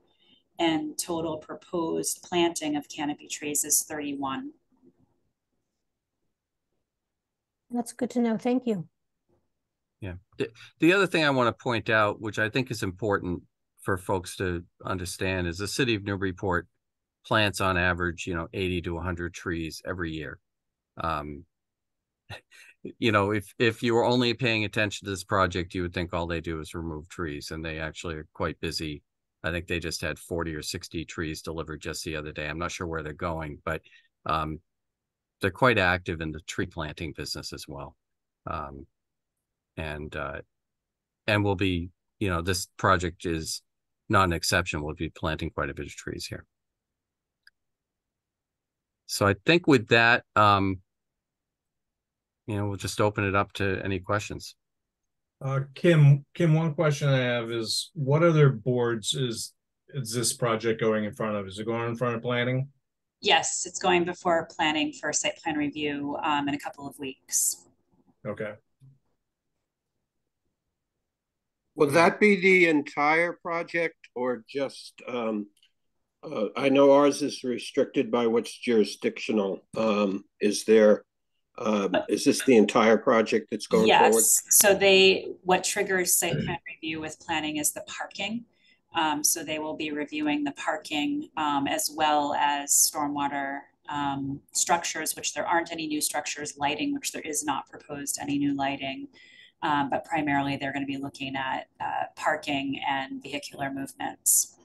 and total proposed planting of canopy trees is 31. That's good to know. Thank you. yeah, the other thing I want to point out, which I think is important for folks to understand, is the city of Newburyport plants on average, you know, 80 to 100 trees every year. You know, if you were only paying attention to this project, you would think all they do is remove trees, and they actually are quite busy. I think they just had 40 or 60 trees delivered just the other day. I'm not sure where they're going, but they're quite active in the tree planting business as well. And we'll be, you know, this project is not an exception. We'll be planting quite a bit of trees here. So I think with that, you know, we'll just open it up to any questions. Kim, one question I have is, what other boards is this project going in front of? Is it going in front of planning? Yes, it's going before planning for site plan review in a couple of weeks. Okay. Will that be the entire project, or just, I know ours is restricted by what's jurisdictional. Is this the entire project that's going forward? Yes, so what triggers site plan review with planning is the parking. So they will be reviewing the parking as well as stormwater structures, which there aren't any new structures, lighting, which there is not proposed any new lighting. But primarily they're going to be looking at parking and vehicular movements.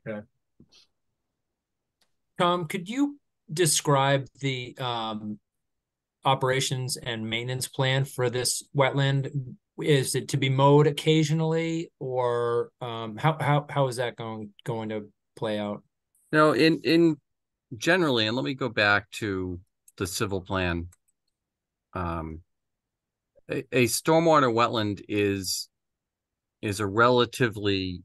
Okay. Tom, could you describe the operations and maintenance plan for this wetland? Is it to be mowed occasionally, or how is that going to play out? No, in generally, and let me go back to the civil plan. A stormwater wetland is a relatively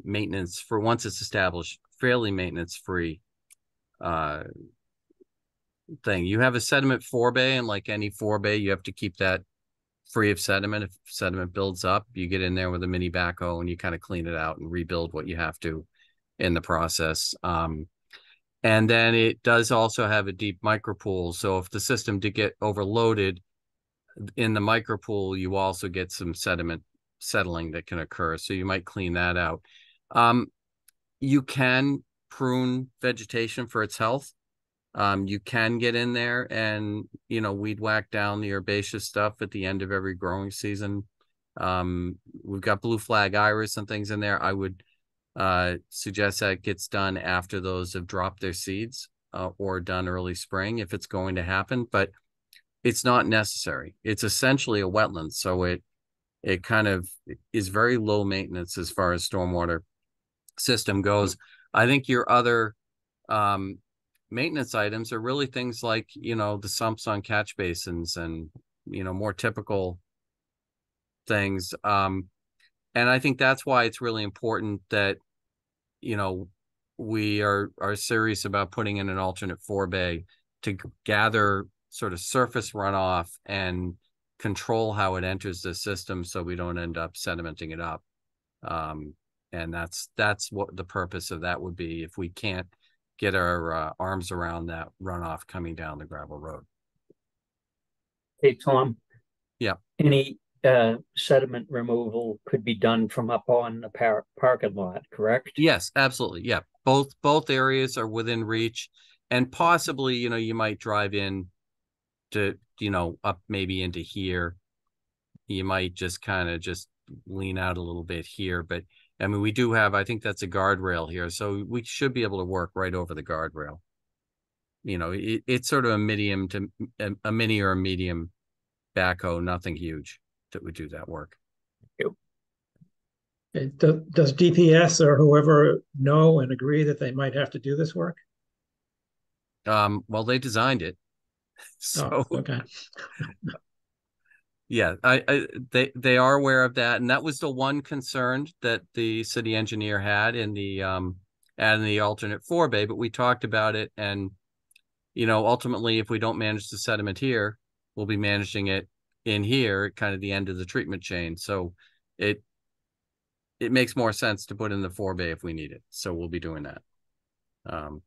maintenance, for once it's established, fairly maintenance free thing. You have a sediment forebay, and like any forebay, you have to keep that free of sediment. If sediment builds up, you get in there with a mini backhoe and you kind of clean it out and rebuild what you have to in the process. And then it does also have a deep micropool. So if the system did get overloaded, in the micropool, you also get some sediment settling that can occur. So you might clean that out. You can prune vegetation for its health. You can get in there and, weed whack down the herbaceous stuff at the end of every growing season. We've got blue flag iris and things in there. I would suggest that gets done after those have dropped their seeds, or done early spring if it's going to happen, but it's not necessary. It's essentially a wetland, so it kind of is very low maintenance as far as stormwater system goes. I think your other maintenance items are really things like, the sumps on catch basins and, more typical things. And I think that's why it's really important that, we are serious about putting in an alternate forebay to gather sort of surface runoff and control how it enters the system so we don't end up sedimenting it up. And that's what the purpose of that would be if we can't get our arms around that runoff coming down the gravel road. Hey, Tom. Yeah. Any sediment removal could be done from up on the parking lot, correct? Yes, absolutely. Yeah. Both areas are within reach, and possibly, you might drive in to, up maybe into here. You might just kind of just lean out a little bit here, but I mean, we do have, I think that's a guardrail here, so we should be able to work right over the guardrail. It's sort of a mini or a medium backhoe, nothing huge that would do that work. Does DPS or whoever know and agree that they might have to do this work? Well, they designed it, so okay. Yeah, they are aware of that, and that was the one concern that the city engineer had in the adding the alternate forebay. But we talked about it, and ultimately, if we don't manage the sediment here, we'll be managing it in here at kind of the end of the treatment chain. So it makes more sense to put in the forebay if we need it. So we'll be doing that.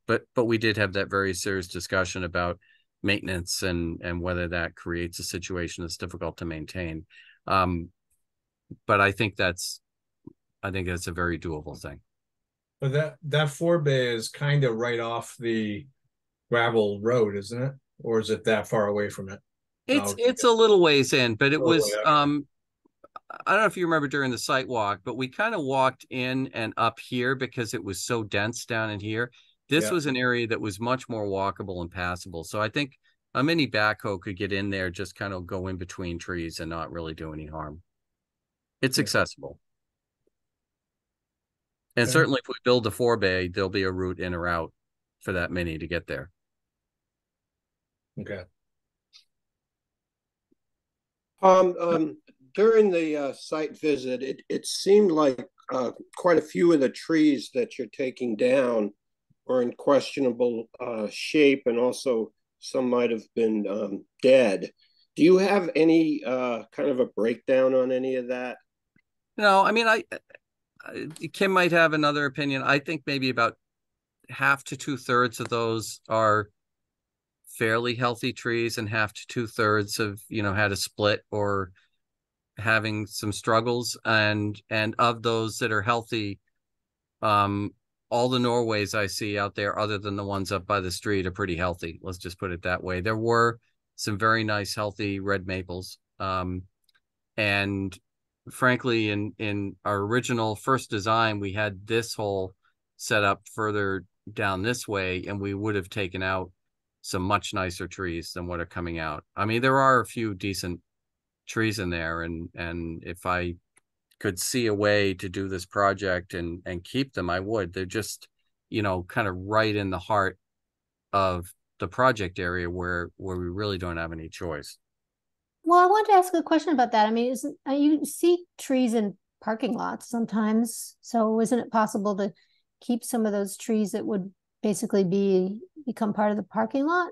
But we did have that very serious discussion about maintenance and whether that creates a situation that's difficult to maintain. But I think that's a very doable thing. But that forebay is kind of right off the gravel road, isn't it? Or is it that far away from it? It's a little ways in, but it was I don't know if you remember during the site walk, but we kind of walked in and up here because it was so dense down in here. This was an area that was much more walkable and passable. So I think a mini backhoe could get in there, just kind of go in between trees and not really do any harm. It's accessible. And certainly if we build the forebay, there'll be a route in or out for that mini to get there. Okay. During the site visit, it seemed like quite a few of the trees that you're taking down were in questionable shape, and also some might have been dead. Do you have any kind of a breakdown on any of that? No, I mean, Kim might have another opinion. I think maybe about half to 2/3 of those are fairly healthy trees, and half to 2/3 have, had a split or having some struggles. And of those that are healthy, all the Norways I see out there, other than the ones up by the street, are pretty healthy. Let's just put it that way. There were some very nice, healthy red maples. And frankly, in our original first design, we had this hole set up further down this way, and we would have taken out some much nicer trees than what are coming out. I mean, there are a few decent trees in there, and if I could see a way to do this project and keep them, I would. They're just, kind of right in the heart of the project area where we really don't have any choice. Well, I want to ask a question about that. I mean, you see trees in parking lots sometimes. So isn't it possible to keep some of those trees that would basically become part of the parking lot?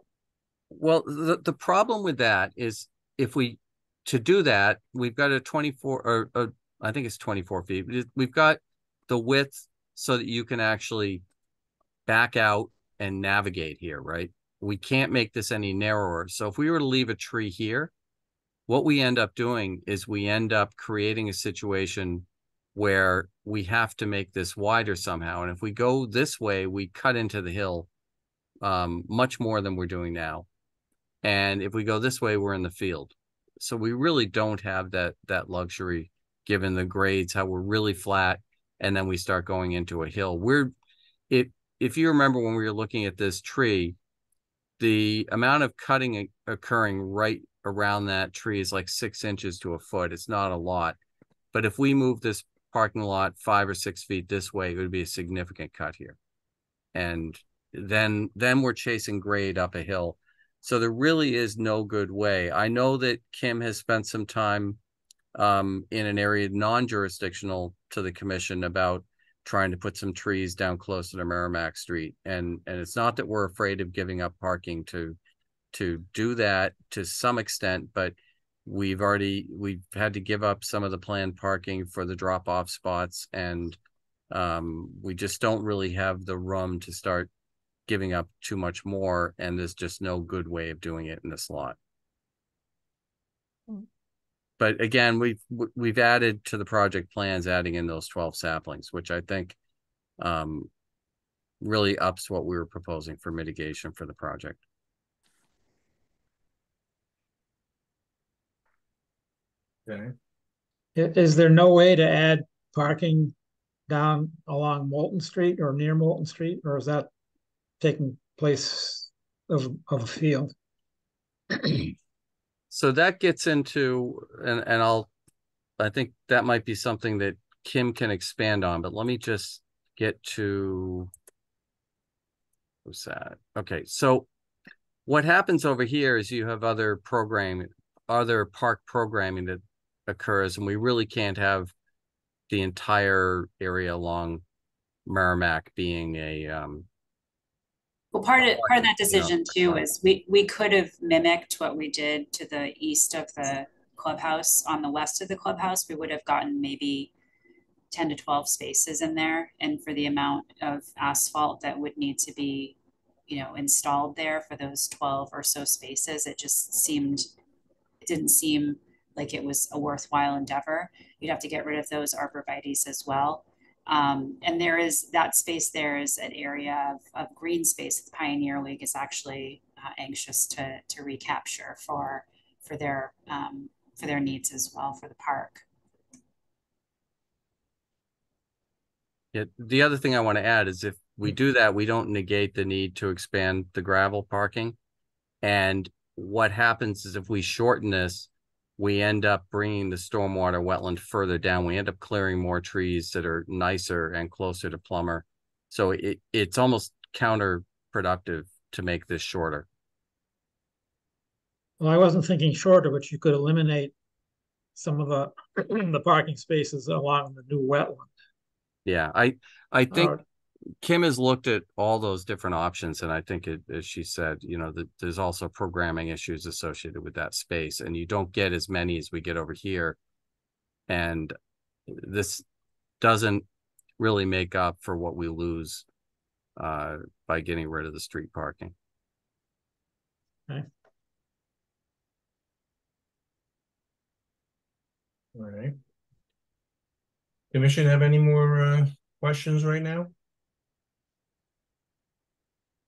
Well, the problem with that is to do that, we've got a 24 or I think it's 24 feet. We've got the width so that you can actually back out and navigate here, right? We can't make this any narrower. So if we were to leave a tree here, what we end up doing is we end up creating a situation where we have to make this wider somehow. And if we go this way, we cut into the hill much more than we're doing now. And if we go this way, we're in the field. So we really don't have that luxury, given the grades, how we're really flat, and then we start going into a hill. If you remember when we were looking at this tree, the amount of cutting occurring right around that tree is like 6 inches to a foot. It's not a lot. But if we move this parking lot 5 or 6 feet this way, it would be a significant cut here. And then we're chasing grade up a hill. So there really is no good way. I know that Kim has spent some time in an area non-jurisdictional to the commission about trying to put some trees down closer to Merrimack Street. And it's not that we're afraid of giving up parking to do that to some extent, but we've had to give up some of the planned parking for the drop-off spots, and we just don't really have the room to start giving up too much more, and there's just no good way of doing it in this lot. But again, we've added to the project plans, adding in those 12 saplings, which I think really ups what we were proposing for mitigation for the project. Okay. Is there no way to add parking down along Moulton Street or near Moulton Street, or is that taking place of a field? So that gets into, and I think that might be something that Kim can expand on, but let me just get to, what's that? Okay, so what happens over here is you have other park programming that occurs, and we really can't have the entire area along Merrimack being a well, part of that decision too is we could have mimicked what we did to the east of the clubhouse. On the west of the clubhouse, we would have gotten maybe 10 to 12 spaces in there, and for the amount of asphalt that would need to be, installed there for those 12 or so spaces, it didn't seem like it was a worthwhile endeavor. You'd have to get rid of those arborvitaes as well. And that space there is an area of green space that the Pioneer League is actually anxious to recapture for their needs as well for the park. Yeah, the other thing I want to add is if we do that, we don't negate the need to expand the gravel parking. And what happens is if we shorten this, we end up bringing the stormwater wetland further down. We end up clearing more trees that are nicer and closer to Plummer. So it's almost counterproductive to make this shorter. Well, I wasn't thinking shorter, but you could eliminate some of the parking spaces along the new wetland. Yeah, I think Kim has looked at all those different options, and I think as she said, there's also programming issues associated with that space, and you don't get as many as we get over here. And this doesn't really make up for what we lose by getting rid of the street parking. Okay. All right. Commission have any more questions right now?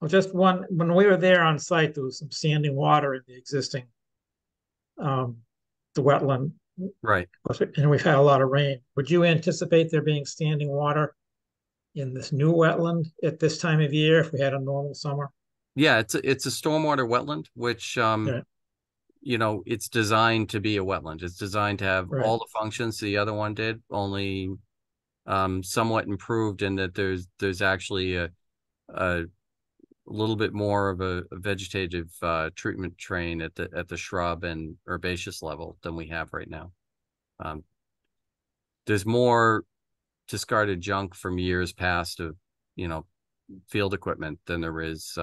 Well, just one, when we were there on site, there was some standing water in the existing, the wetland. Right. And we've had a lot of rain. Would you anticipate there being standing water in this new wetland at this time of year if we had a normal summer? Yeah, it's a stormwater wetland, which it's designed to be a wetland. It's designed to have all the functions the other one did, only somewhat improved in that there's actually a little bit more of a vegetative treatment train at the shrub and herbaceous level than we have right now. There's more discarded junk from years past of field equipment than there is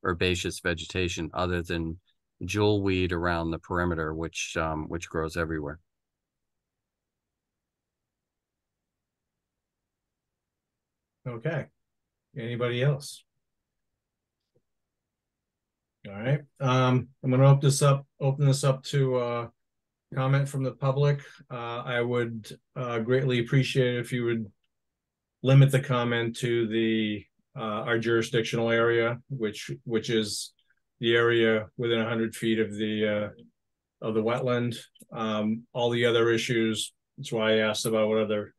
herbaceous vegetation, other than jewelweed around the perimeter, which grows everywhere. Okay. Anybody else? All right. I'm going to open this up to comment from the public. I would greatly appreciate it if you would limit the comment to the our jurisdictional area, which is the area within 100 feet of the wetland. All the other issues, that's why I asked about what other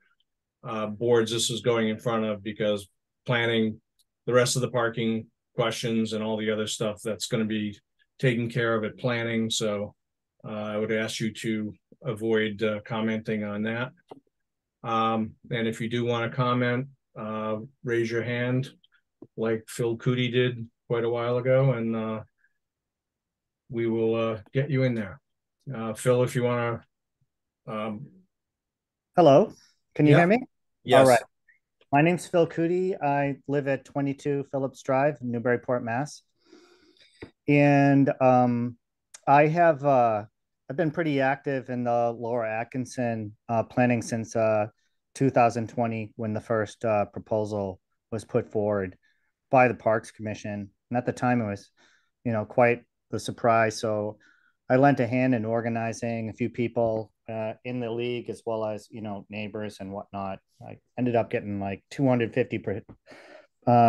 boards this is going in front of, because planning the rest of the parking questions and all the other stuff that's going to be taken care of at planning. So I would ask you to avoid commenting on that. And if you do want to comment, raise your hand like Phil Cootie did quite a while ago, and we will get you in there. Phil, if you want to. Hello, can you hear me? Yes. All right. My name's Phil Cootie. I live at 22 Phillips Drive, Newburyport, Mass. And I've been pretty active in the Lower Atkinson planning since 2020, when the first proposal was put forward by the Parks Commission. And at the time, it was, quite the surprise. So I lent a hand in organizing a few people in the league, as well as, neighbors and whatnot. I ended up getting like 250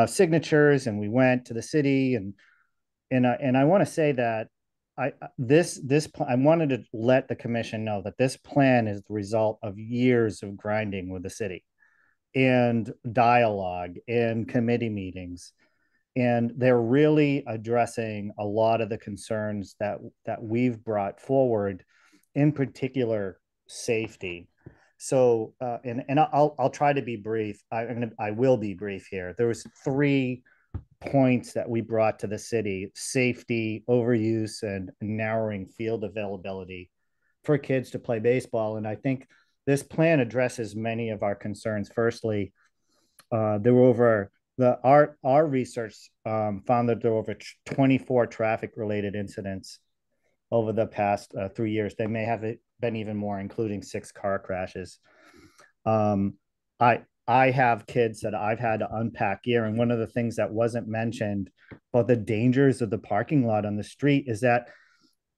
signatures, and we went to the city, and I want to say that I wanted to let the commission know that this plan is the result of years of grinding with the city and dialogue and committee meetings, and they're really addressing a lot of the concerns that we've brought forward, in particular safety. So and I'll try to be brief. I will be brief here. There was 3 points that we brought to the city: safety, overuse, and narrowing field availability for kids to play baseball. And I think this plan addresses many of our concerns. Firstly, there were over our research found that there were over 24 traffic related incidents over the past 3 years. They may have been even more, including 6 car crashes. I have kids that I've had to unpack gear, and one of the things that wasn't mentioned about the dangers of the parking lot on the street is that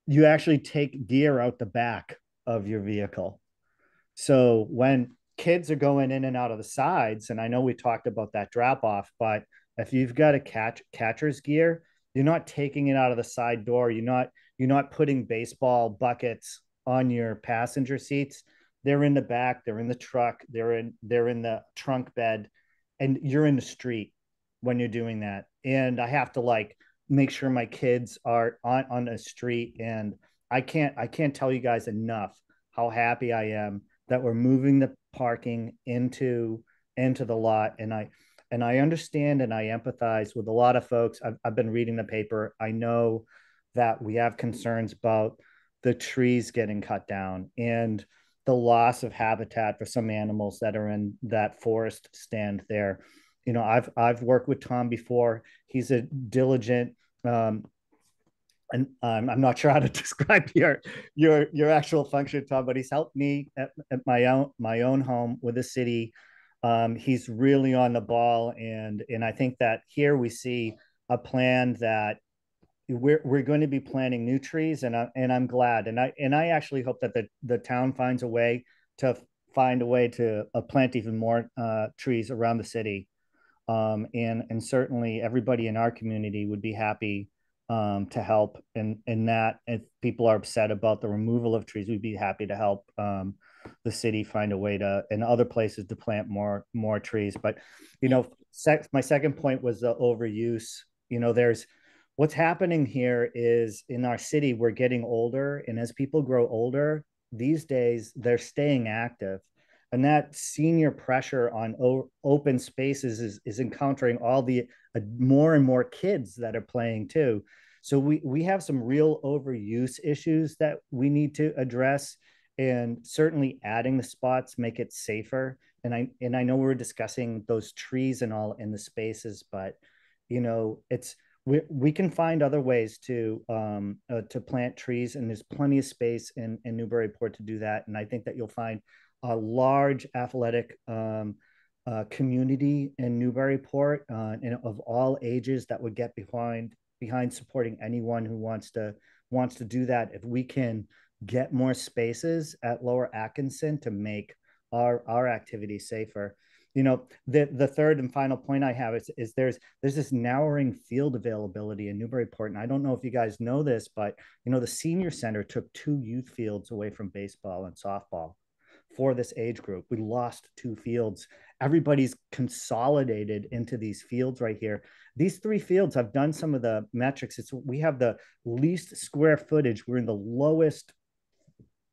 you actually take gear out the back of your vehicle. So when kids are going in and out of the sides, and I know we talked about that drop off, but if you've got a catcher's gear, you're not taking it out of the side door. You're not putting baseball buckets on your passenger seats. They're in the back, they're in the truck, they're in the trunk bed, and you're in the street when you're doing that. And I have to make sure my kids are on the street. And I can't tell you guys enough how happy I am that we're moving the parking into the lot. And I understand and I empathize with a lot of folks. I've been reading the paper. I know that we have concerns about the trees getting cut down and the loss of habitat for some animals that are in that forest stand there. I've worked with Tom before. He's a diligent, and I'm not sure how to describe your actual function, Tom, but he's helped me at my own home with the city. He's really on the ball, and I think that here we see a plan that we're going to be planting new trees, and I'm glad, and I actually hope that the town finds a way to plant even more trees around the city, and certainly everybody in our community would be happy to help, and that if people are upset about the removal of trees, we'd be happy to help the city find a way to, in other places, to plant more trees. But my second point was the overuse. There's what's happening here is in our city, we're getting older. And as people grow older, these days, they're staying active. And that senior pressure on open spaces is encountering all the more and more kids that are playing too. So we have some real overuse issues that we need to address, and certainly adding the spots make it safer. And I know we're discussing those trees and all in the spaces, but we can find other ways to plant trees, and there's plenty of space in Newburyport to do that. And I think that you'll find a large athletic community in Newburyport, and of all ages, that would get behind supporting anyone who wants to do that. If we can get more spaces at Lower Atkinson to make our activity safer. You know, the third and final point I have is there's this narrowing field availability in Newburyport. And I don't know if you guys know this, but you know, the senior center took 2 youth fields away from baseball and softball for this age group. We lost 2 fields. Everybody's consolidated into these fields right here. These 3 fields, I've done some of the metrics. We have the least square footage. We're in the lowest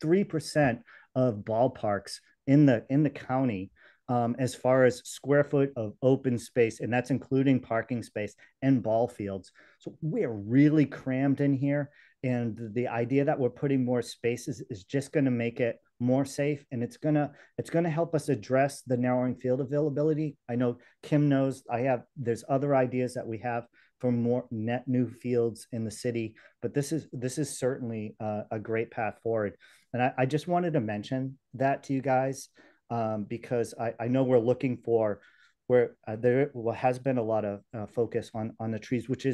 3% of ballparks in the county, as far as square foot of open space, and that's including parking space and ball fields. So we're really crammed in here. And the idea that we're putting more spaces is just going to make it more safe, and it's gonna help us address the narrowing field availability. I know Kim knows there's other ideas that we have for more net new fields in the city, but this is certainly a great path forward. And I just wanted to mention that to you guys, because I know we're looking for where there has been a lot of focus on the trees, which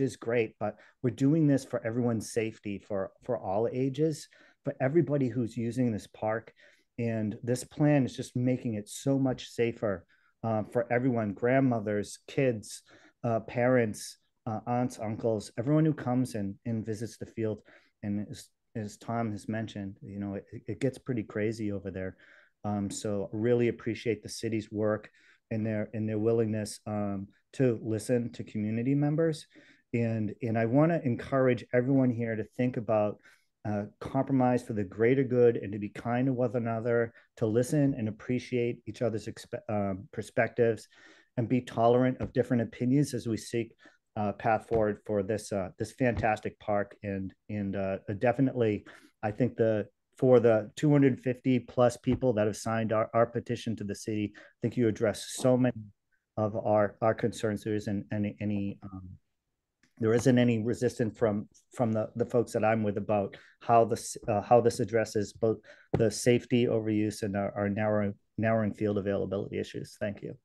is great, but we're doing this for everyone's safety, for all ages, for everybody who's using this park. And this plan is just making it so much safer for everyone, grandmothers, kids, parents, aunts, uncles, everyone who comes and visits the field. And as Tom has mentioned, you know, it gets pretty crazy over there. So really appreciate the city's work and their willingness to listen to community members. And I want to encourage everyone here to think about compromise for the greater good, and to be kind to one another, to listen and appreciate each other's perspectives, and be tolerant of different opinions as we seek path forward for this fantastic park. And definitely, I think for the 250 plus people that have signed our petition to the city, I think you address so many of our concerns. There isn't any resistance from the folks that I'm with about how this addresses both the safety, overuse, and our narrowing field availability issues. Thank you.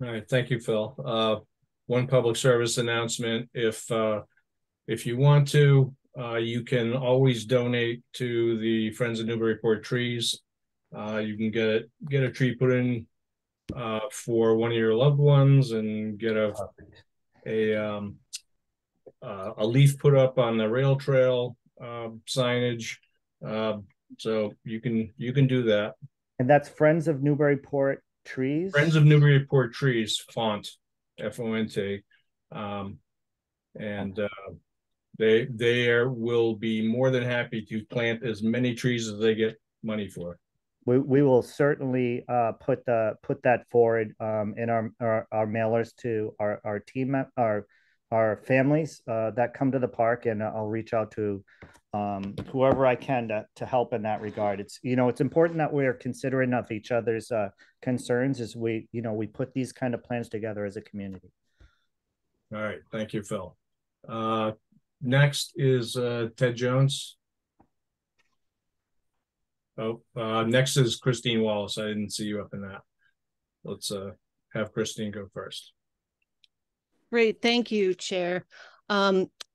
All right, thank you, Phil. One public service announcement: if you want to, you can always donate to the Friends of Newburyport Trees. You can get a tree put in for one of your loved ones, and get a leaf put up on the rail trail signage. So you can do that. And that's Friends of Newburyport Trees. Friends of Newburyport Trees, font, FONT, and they will be more than happy to plant as many trees as they get money for. We will certainly put that forward in our mailers to our team, our families that come to the park, and I'll reach out to whoever I can to help in that regard. It's important that we're considerate of each other's concerns as we put these kind of plans together as a community. All right, thank you, Phil. Next is Ted Jones. Oh, next is Christine Wallace. I didn't see you up in that. Let's have Christine go first. Great, thank you, Chair.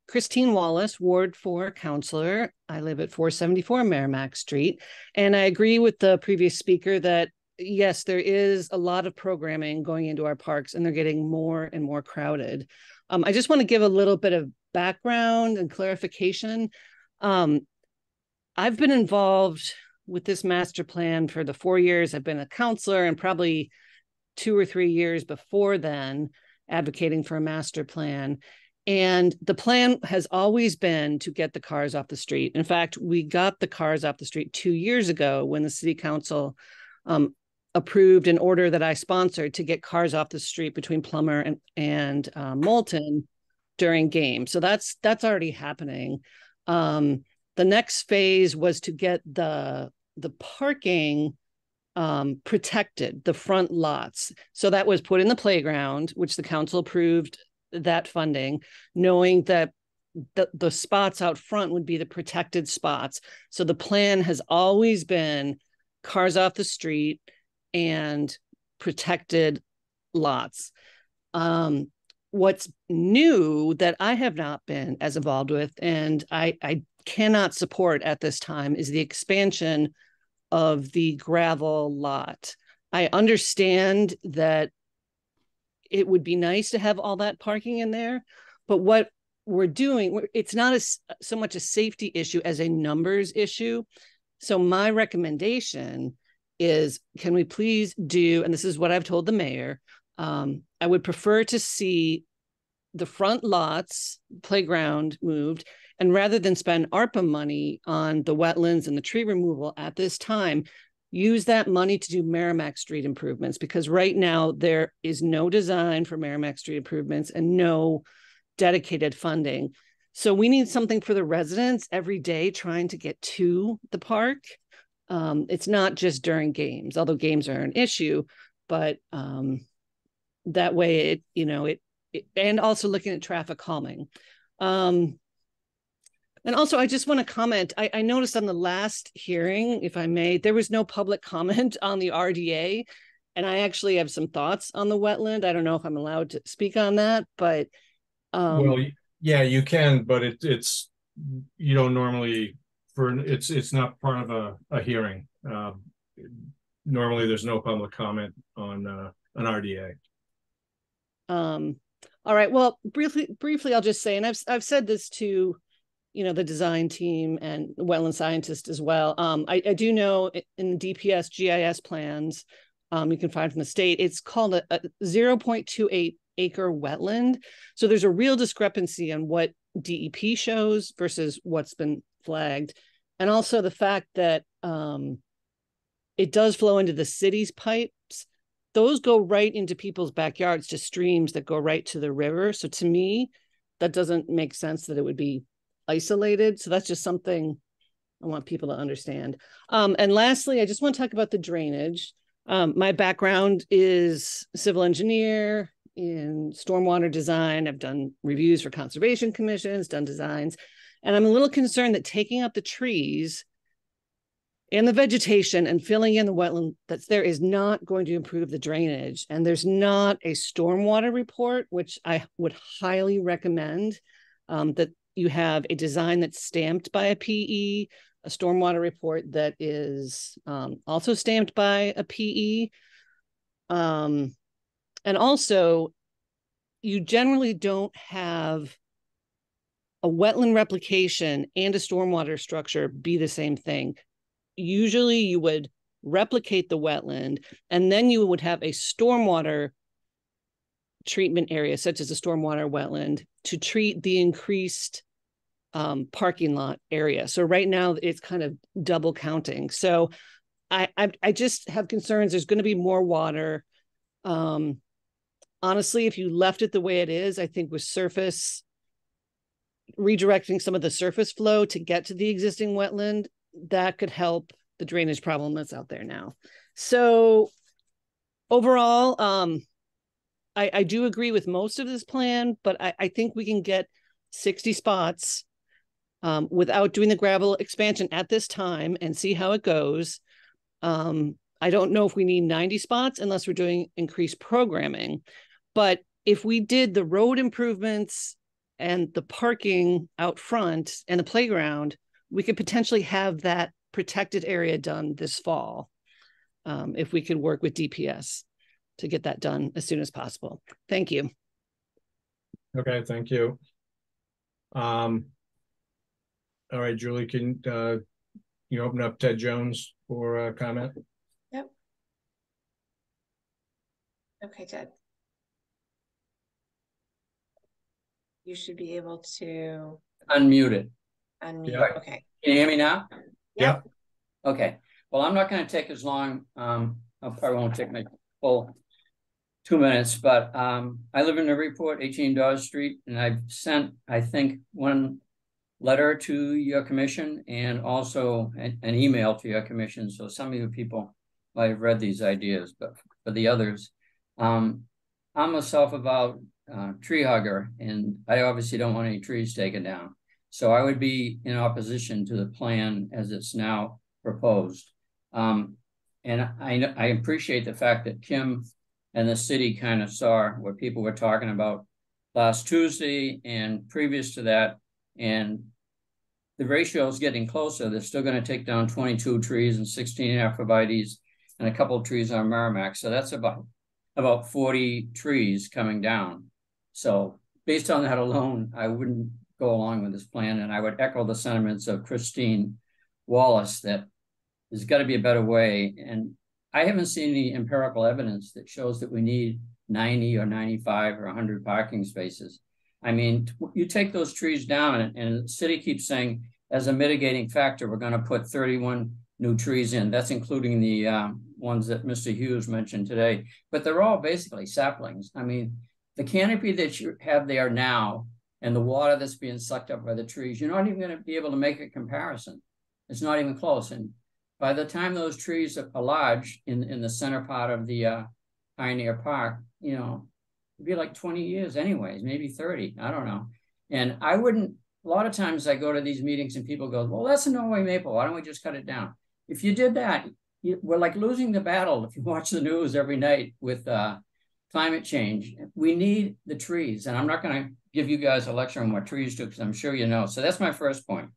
Christine Wallace, Ward 4 Counselor. I live at 474 Merrimack Street. And I agree with the previous speaker that, yes, there is a lot of programming going into our parks, and they're getting more and more crowded. I just want to give a little bit of background and clarification. I've been involved with this master plan for the 4 years I've been a counselor, and probably 2 or 3 years before then, advocating for a master plan. And the plan has always been to get the cars off the street. In fact, we got the cars off the street 2 years ago when the city council approved an order that I sponsored to get cars off the street between Plummer and Moulton during games. So that's already happening. The next phase was to get the parking protected, the front lots. So that was put in the playground, which the council approved that funding, knowing that the spots out front would be the protected spots. So the plan has always been cars off the street and protected lots. What's new that I have not been as involved with, and I cannot support at this time is the expansion of the gravel lot. I understand that it would be nice to have all that parking in there, but what we're doing, it's not so much a safety issue as a numbers issue. So my recommendation is, can we please do, and this is what I've told the mayor, I would prefer to see the front lots, playground moved, and rather than spend ARPA money on the wetlands and the tree removal at this time, use that money to do Merrimack Street improvements, because right now there is no design for Merrimack Street improvements and no dedicated funding. So we need something for the residents every day trying to get to the park. It's not just during games, although games are an issue, but that way it and also looking at traffic calming. And also, I just want to comment, I noticed on the last hearing, if I may, there was no public comment on the RDA. And I actually have some thoughts on the wetland. I don't know if I'm allowed to speak on that, but well, yeah, you can, but it's you don't normally it's not part of a hearing. Normally there's no public comment on an RDA. All right, well, briefly I'll just say, and I've said this to the design team and wetland scientist as well. I do know in the DPS GIS plans, you can find from the state, it's called a 0.28 acre wetland. So there's a real discrepancy on what DEP shows versus what's been flagged. And also the fact that it does flow into the city's pipes. Those go right into people's backyards to streams that go right to the river. So to me, that doesn't make sense that it would be isolated. So that's just something I want people to understand. And lastly, I just want to talk about the drainage. My background is civil engineer in stormwater design. I've done reviews for conservation commissions, done designs, and I'm a little concerned that taking out the trees and the vegetation and filling in the wetland that's there is not going to improve the drainage. And there's not a stormwater report, which I would highly recommend, that you have a design that's stamped by a PE, a stormwater report that is also stamped by a PE. And also, you generally don't have a wetland replication and a stormwater structure be the same thing. Usually you would replicate the wetland, and then you would have a stormwater treatment area, such as a stormwater wetland, to treat the increased parking lot area. So right now it's kind of double counting. So I just have concerns. There's going to be more water. Honestly, if you left it the way it is, I think with surface, redirecting some of the surface flow to get to the existing wetland, that could help the drainage problem that's out there now. So overall, I do agree with most of this plan, but I think we can get 60 spots without doing the gravel expansion at this time and see how it goes. I don't know if we need 90 spots unless we're doing increased programming. But if we did the road improvements and the parking out front and the playground, we could potentially have that protected area done this fall, if we could work with DPS to get that done as soon as possible. Thank you. Okay, thank you. All right, Julie, can you open up Ted Jones for a comment? Yep. Okay, Ted. You should be able to unmute it. Unmute. Yeah. Okay. Can you hear me now? Yep. Okay. Well, I'm not going to take as long. I probably won't take my full 2 minutes, but I live in Newburyport, 18 Dawes Street, and I've sent, I think, one letter to your commission and also an email to your commission. So some of you people might have read these ideas, but for the others, I'm a self-avowed tree hugger, and I obviously don't want any trees taken down. So I would be in opposition to the plan as it's now proposed. And I appreciate the fact that Kim and the city kind of saw what people were talking about last Tuesday and previous to that, and the ratio is getting closer. They're still going to take down 22 trees and 16 arborvitaes and a couple of trees on Merrimack. So that's about 40 trees coming down. So based on that alone, I wouldn't go along with this plan. And I would echo the sentiments of Christine Wallace that there's got to be a better way. And I haven't seen any empirical evidence that shows that we need 90 or 95 or 100 parking spaces. I mean, you take those trees down and the city keeps saying, as a mitigating factor, we're going to put 31 new trees in. That's including the ones that Mr. Hughes mentioned today, but they're all basically saplings. I mean, the canopy that you have there now and the water that's being sucked up by the trees, you're not even going to be able to make a comparison. It's not even close. And by the time those trees are large in the center part of the Pioneer Park, you know, it'd be like 20 years anyways, maybe 30, I don't know. And I wouldn't, a lot of times I go to these meetings and people go, well, that's a Norway maple. Why don't we just cut it down? If you did that, we're like losing the battle. If you watch the news every night with climate change, we need the trees. And I'm not going to give you guys a lecture on what trees do, because I'm sure you know. So that's my first point.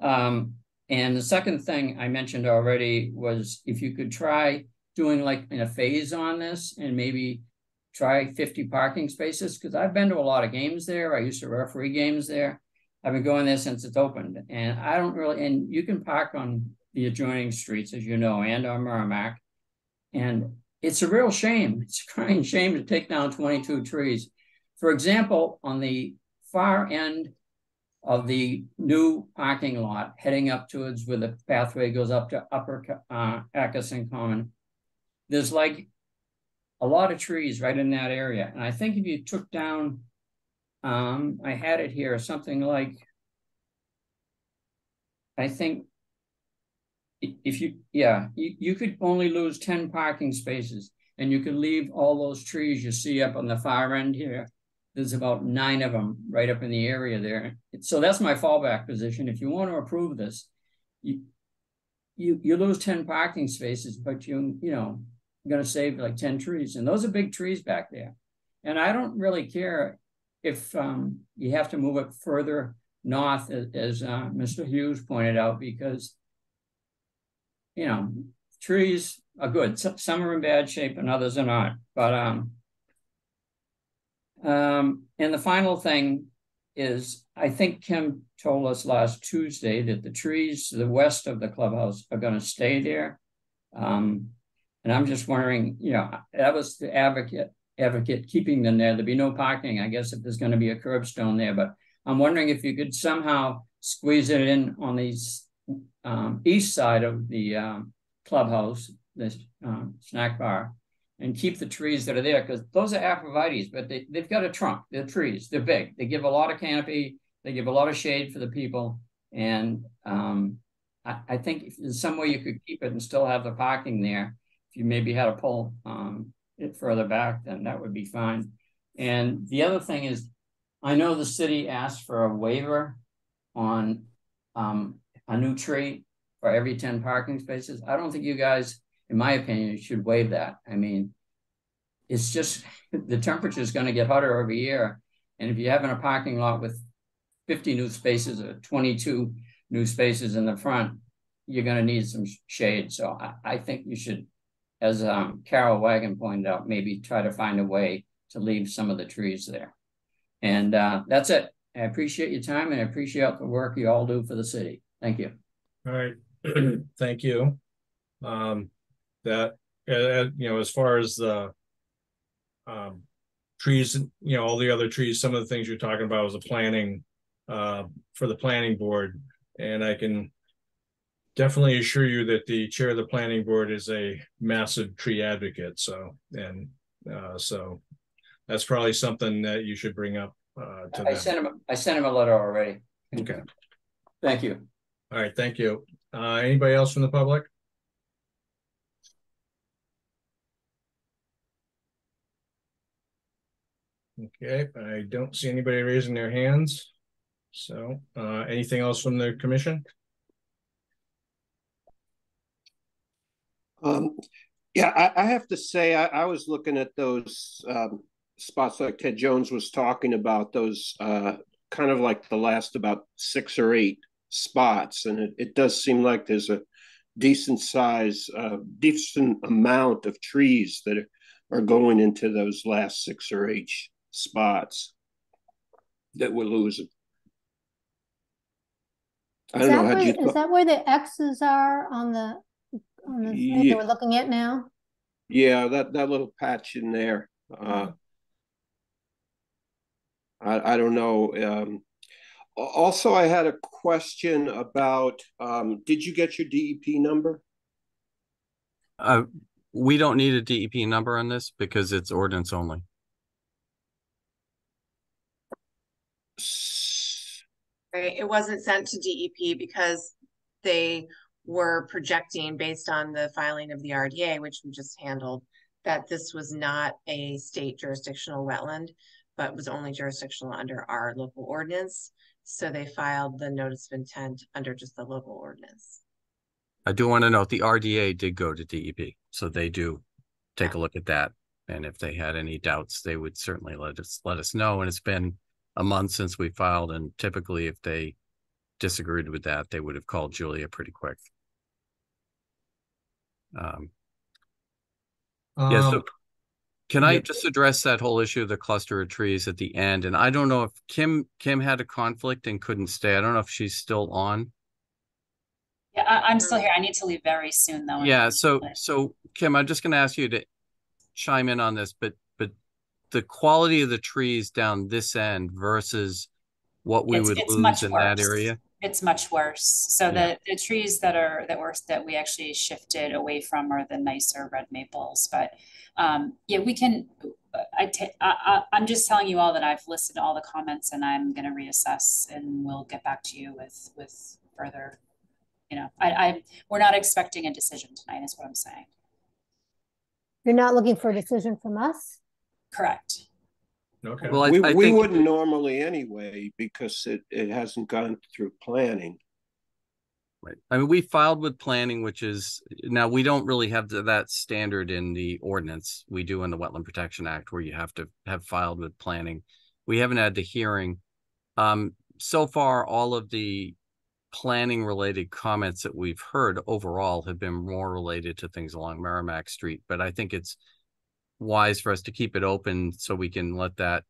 And the second thing I mentioned already was if you could try doing like in a phase on this and maybe try 50 parking spaces, because I've been to a lot of games there. I used to referee games there. I've been going there since it's opened, and I don't really, and you can park on the adjoining streets, as you know, and on Merrimack. And it's a real shame. It's a crying shame to take down 22 trees. For example, on the far end of the new parking lot, heading up towards where the pathway goes up to Upper Atkinson Common, there's like a lot of trees right in that area. And I think if you took down, I had it here, something like, I think if you, you could only lose 10 parking spaces and you could leave all those trees you see up on the far end here. There's about 9 of them right up in the area there. So that's my fallback position. If you want to approve this, you lose 10 parking spaces, but you're going to save like 10 trees. And those are big trees back there. And I don't really care if you have to move it further north, as Mr. Hughes pointed out, because, you know, trees are good. Some are in bad shape and others are not. But and the final thing is, I think Kim told us last Tuesday that the trees to the west of the clubhouse are going to stay there. And I'm just wondering, you know, that was the advocate keeping them there. There'd be no parking, I guess, if there's going to be a curbstone there. But I'm wondering if you could somehow squeeze it in on the east side of the clubhouse, this snack bar, and keep the trees that are there, because those are arborvitaes, but they've got a trunk. They're trees. They're big. They give a lot of canopy. They give a lot of shade for the people. And I think if there's some way you could keep it and still have the parking there, if you maybe had to pull it further back, then that would be fine. And the other thing is, I know the city asked for a waiver on a new tree for every 10 parking spaces. I don't think you guys, in my opinion, should waive that. I mean, it's just, the temperature is going to get hotter every year. And if you're having a parking lot with 50 new spaces or 22 new spaces in the front, you're going to need some shade. So I think you should, as Carol Wagon pointed out, maybe try to find a way to leave some of the trees there. And that's it. I appreciate your time and I appreciate the work you all do for the city. Thank you. All right. Thank you. That, you know, as far as the trees, you know, all the other trees, some of the things you're talking about was a planning for the planning board. And I can definitely assure you that the chair of the planning board is a massive tree advocate. So, and so that's probably something that you should bring up to them. I sent him a letter already. Okay. Thank you. All right. Thank you. Anybody else from the public? Okay, I don't see anybody raising their hands. So anything else from the commission? Yeah, I have to say, I was looking at those spots like Ted Jones was talking about, those kind of like the last about 6 or 8 spots, and it does seem like there's a decent size, decent amount of trees that are going into those last 6 or 8 spots that we're losing. I don't know. Had you Is that where the X's are on the thing that we're looking at now? Yeah, that little patch in there. I don't know. Also, I had a question about, did you get your DEP number? We don't need a DEP number on this because it's ordinance only. Right, it wasn't sent to DEP because they were projecting based on the filing of the RDA, which we just handled, that this was not a state jurisdictional wetland, but was only jurisdictional under our local ordinance. So they filed the notice of intent under just the local ordinance. I do want to note the RDA did go to DEP, so they do take a look at that. And if they had any doubts, they would certainly let us know. And it's been a month since we filed, and typically if they disagreed with that, they would have called Julia pretty quick. Yeah, so can I just address that whole issue of the cluster of trees at the end? And I don't know if Kim had a conflict and couldn't stay. I don't know if she's still on. Yeah, I'm still here. I need to leave very soon though. Yeah, so Kim, I'm just going to ask you to chime in on this, but the quality of the trees down this end versus what we would lose in that area. It's much worse. So the trees that we actually shifted away from are the nicer red maples. But yeah, we can. I'm just telling you all that I've listed all the comments, and I'm going to reassess, and we'll get back to you with further. You know, we're not expecting a decision tonight, is what I'm saying. You're not looking for a decision from us? Correct. Okay. Well, I think we wouldn't normally anyway, because it hasn't gone through planning. Right. I mean, we filed with planning, which is, now we don't really have that standard in the ordinance. We do in the Wetland Protection Act, where you have to have filed with planning. We haven't had the hearing. So far, all of the planning related comments that we've heard overall have been more related to things along Merrimack Street. But I think it's wise for us to keep it open so we can let that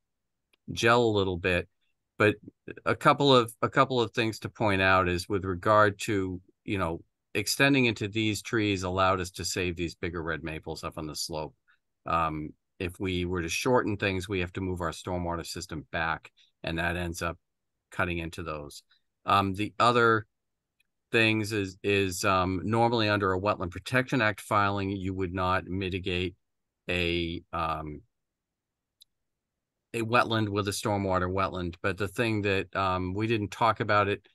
gel a little bit. But a couple of things to point out is with regard to, you know, extending into these trees allowed us to save these bigger red maples up on the slope. If we were to shorten things, we have to move our stormwater system back, and that ends up cutting into those. The other things is normally under a Wetland Protection Act filing, you would not mitigate a wetland with a stormwater wetland. But the thing that we didn't talk about it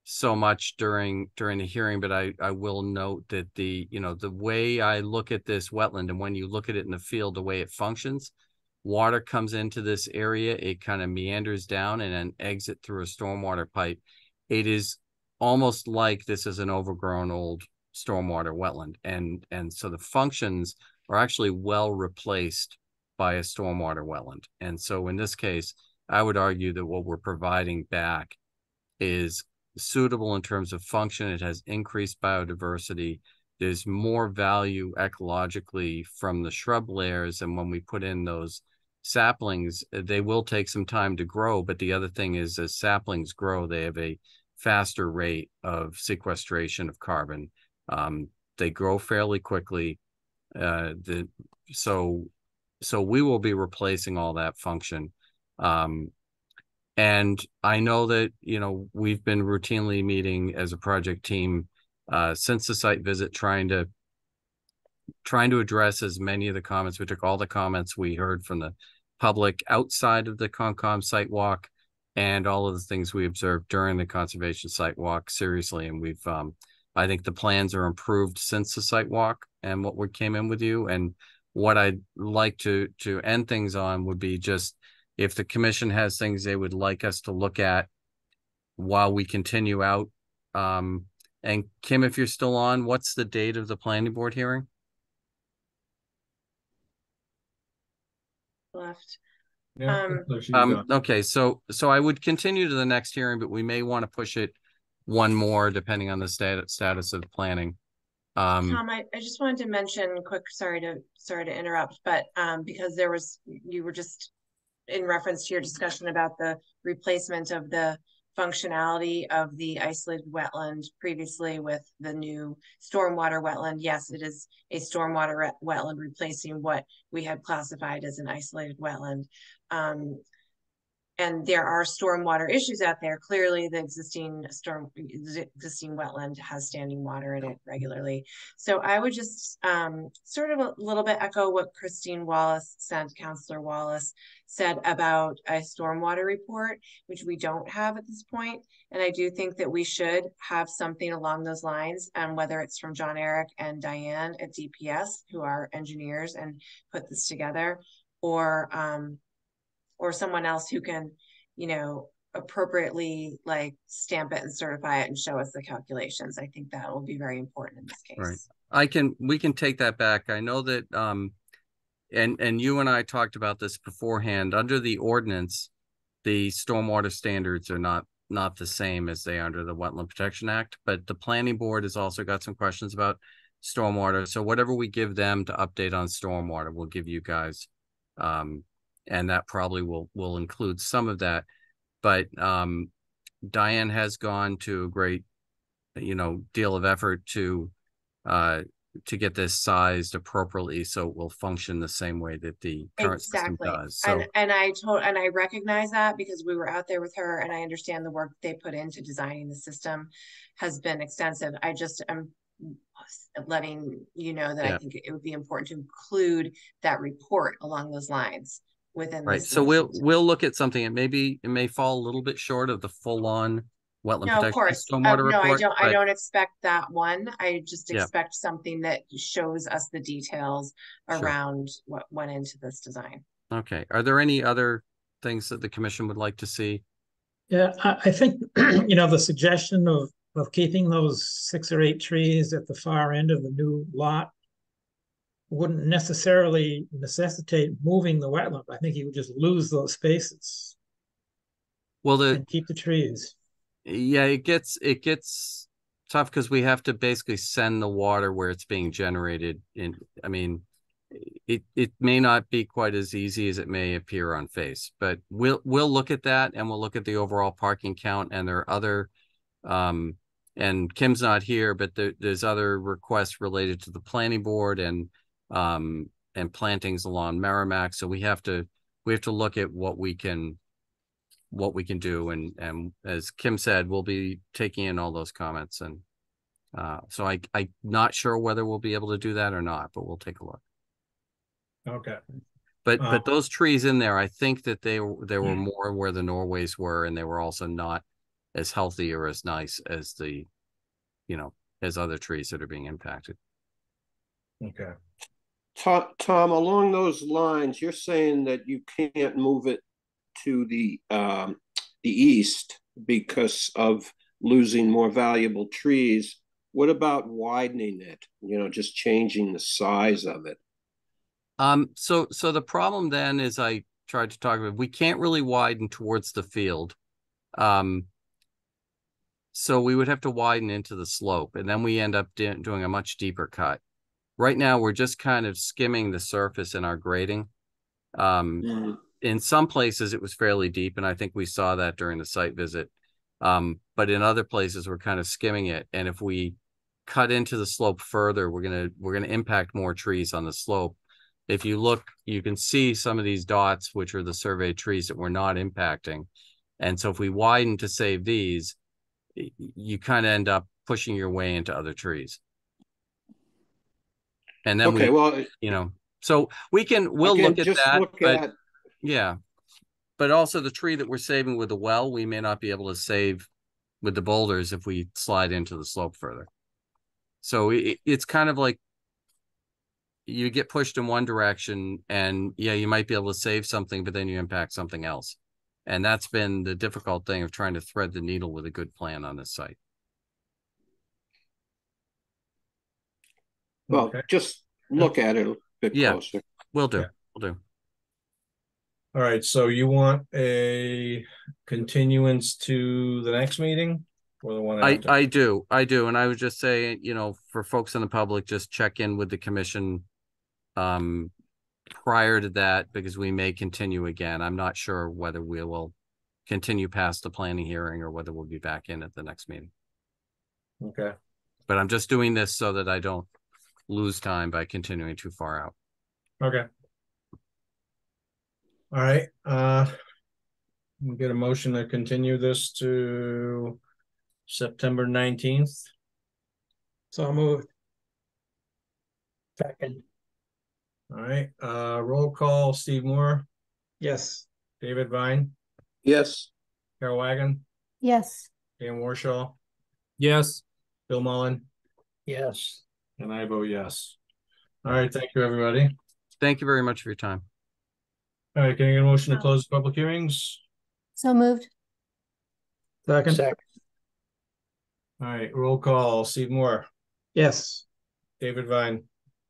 so much during the hearing, but I will note that the way I look at this wetland, and when you look at it in the field, the way it functions, water comes into this area, it kind of meanders down and then exit through a stormwater pipe. It is almost like this is an overgrown old stormwater wetland. And so the functions are actually well replaced by a stormwater wetland. And so in this case, I would argue that what we're providing back is suitable in terms of function. It has increased biodiversity. There's more value ecologically from the shrub layers. And when we put in those saplings, they will take some time to grow. But the other thing is, as saplings grow, they have a faster rate of sequestration of carbon. They grow fairly quickly. So we will be replacing all that function. And I know that, you know, we've been routinely meeting as a project team since the site visit, trying to address as many of the comments. We took all the comments we heard from the public outside of the Concom site walk and all of the things we observed during the conservation site walk seriously. And we've, I think the plans are improved since the site walk and what we came in with you. And what I'd like to end things on would be just, if the commission has things they would like us to look at while we continue out. And Kim, if you're still on, what's the date of the planning board hearing? Left. Yeah, okay, so I would continue to the next hearing, but we may want to push it one more depending on the status of planning. Tom, I just wanted to mention quick, sorry to interrupt, but because you were just in reference to your discussion about the replacement of the functionality of the isolated wetland previously with the new stormwater wetland. Yes, it is a stormwater wetland replacing what we had classified as an isolated wetland. And there are stormwater issues out there. Clearly, the existing wetland has standing water in it regularly. So I would just sort of a little bit echo what Councillor Wallace said about a stormwater report, which we don't have at this point. And I do think that we should have something along those lines, whether it's from John Eric and Diane at DPS, who are engineers and put this together, or someone else who can, appropriately like stamp it and certify it and show us the calculations. I think that will be very important in this case. Right. We can take that back. I know that, and you and I talked about this beforehand. Under the ordinance, the stormwater standards are not the same as they are under the Wetland Protection Act, but the planning board has also got some questions about stormwater. So whatever we give them to update on stormwater, we'll give you guys. And that probably will include some of that. But Diane has gone to a great, deal of effort to get this sized appropriately so it will function the same way that the current system does. So, and I recognize that because we were out there with her, and I understand the work they put into designing the system has been extensive. I just am letting you know that I think it would be important to include that report along those lines within right. So we'll look at something. It may fall a little bit short of the full-on wetland protection of course. stormwater report. I don't expect that one. I just expect something that shows us the details around what went into this design. Okay. Are there any other things that the commission would like to see? Yeah, I think the suggestion of keeping those 6 or 8 trees at the far end of the new lot wouldn't necessarily necessitate moving the wetland. I think you would just lose those spaces. Well, and keep the trees. Yeah, it gets tough because we have to basically send the water where it's being generated. It may not be quite as easy as it may appear on face, but we'll look at that, and we'll look at the overall parking count. And there are other and Kim's not here, but there's other requests related to the planning board and plantings along Merrimack. So we have to look at what we can do, and as Kim said, we'll be taking in all those comments, and so I'm not sure whether we'll be able to do that or not, but we'll take a look. Okay. But those trees in there, I think that they were more where the Norways were, and they were also not as healthy or as nice as as other trees that are being impacted. Okay. Tom, along those lines, you're saying that you can't move it to the east because of losing more valuable trees. What about widening it? Just changing the size of it. So the problem then is, I tried to talk about, we can't really widen towards the field. So we would have to widen into the slope, and then we end up doing a much deeper cut. Right now, we're just kind of skimming the surface in our grading. In some places, it was fairly deep, and I think we saw that during the site visit. But in other places, we're kind of skimming it. And if we cut into the slope further, we're gonna impact more trees on the slope. If you look, you can see some of these dots, which are the surveyed trees that we're not impacting. And so if we widen to save these, you kind of end up pushing your way into other trees. And then so we'll look at that. Yeah. But also the tree that we're saving with the well, we may not be able to save with the boulders if we slide into the slope further. So it's kind of like you get pushed in one direction, and you might be able to save something, but then you impact something else. And that's been the difficult thing of trying to thread the needle with a good plan on this site. Well, just look at it a bit closer. Will do. Will do. All right. So you want a continuance to the next meeting? or the one I after? I do, and I would just say, you know, for folks in the public, just check in with the commission prior to that, because we may continue again. I'm not sure whether we will continue past the planning hearing or whether we'll be back in at the next meeting. Okay. But I'm just doing this so that I don't lose time by continuing too far out. Okay. All right, we'll get a motion to continue this to September 19th. So moved. Second, All right, roll call, Steve Moore, Yes. David Vine, Yes. Carol Wagon, Yes. Dan Warshaw, Yes. Bill Mullen, yes. and I vote yes. All right, thank you, everybody. Thank you very much for your time. All right, can I get a motion to close public hearings? So moved. Second. Second, All right, roll call, Steve Moore, Yes. David Vine,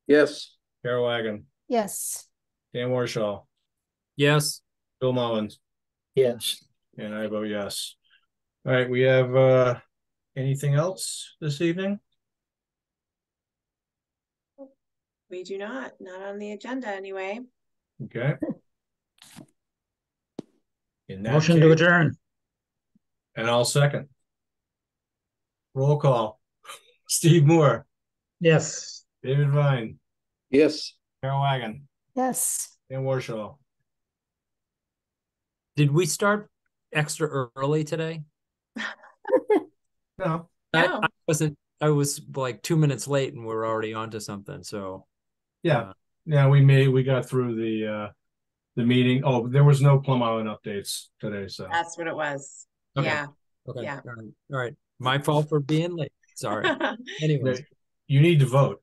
Yes. Carol Wagon, Yes. Dan Warshaw, Yes. Bill Mullins, yes. and I vote yes. All right, we have anything else this evening? We do not on the agenda anyway. Okay. In that Motion to case, adjourn. and I'll second. Roll call. Steve Moore, Yes. David Vine, Yes. Carol Wagon, Yes. Dan Warshaw. Did we start extra early today? No. No. I was like 2 minutes late and we're already on to something. So Yeah. Yeah, we got through the meeting. Oh, there was no Plum Island updates today, so That's what it was. Okay. Yeah. okay. Yeah. All right. My fault for being late. Sorry. Anyways, you need to vote.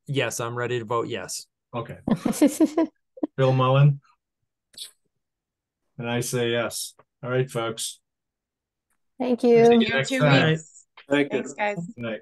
yes, I'm ready to vote yes. Okay. Bill Mullen. And I say yes. All right, folks. Thank See you. you See you in next 2 time. weeks. Thank you. Thanks, guys. Good night.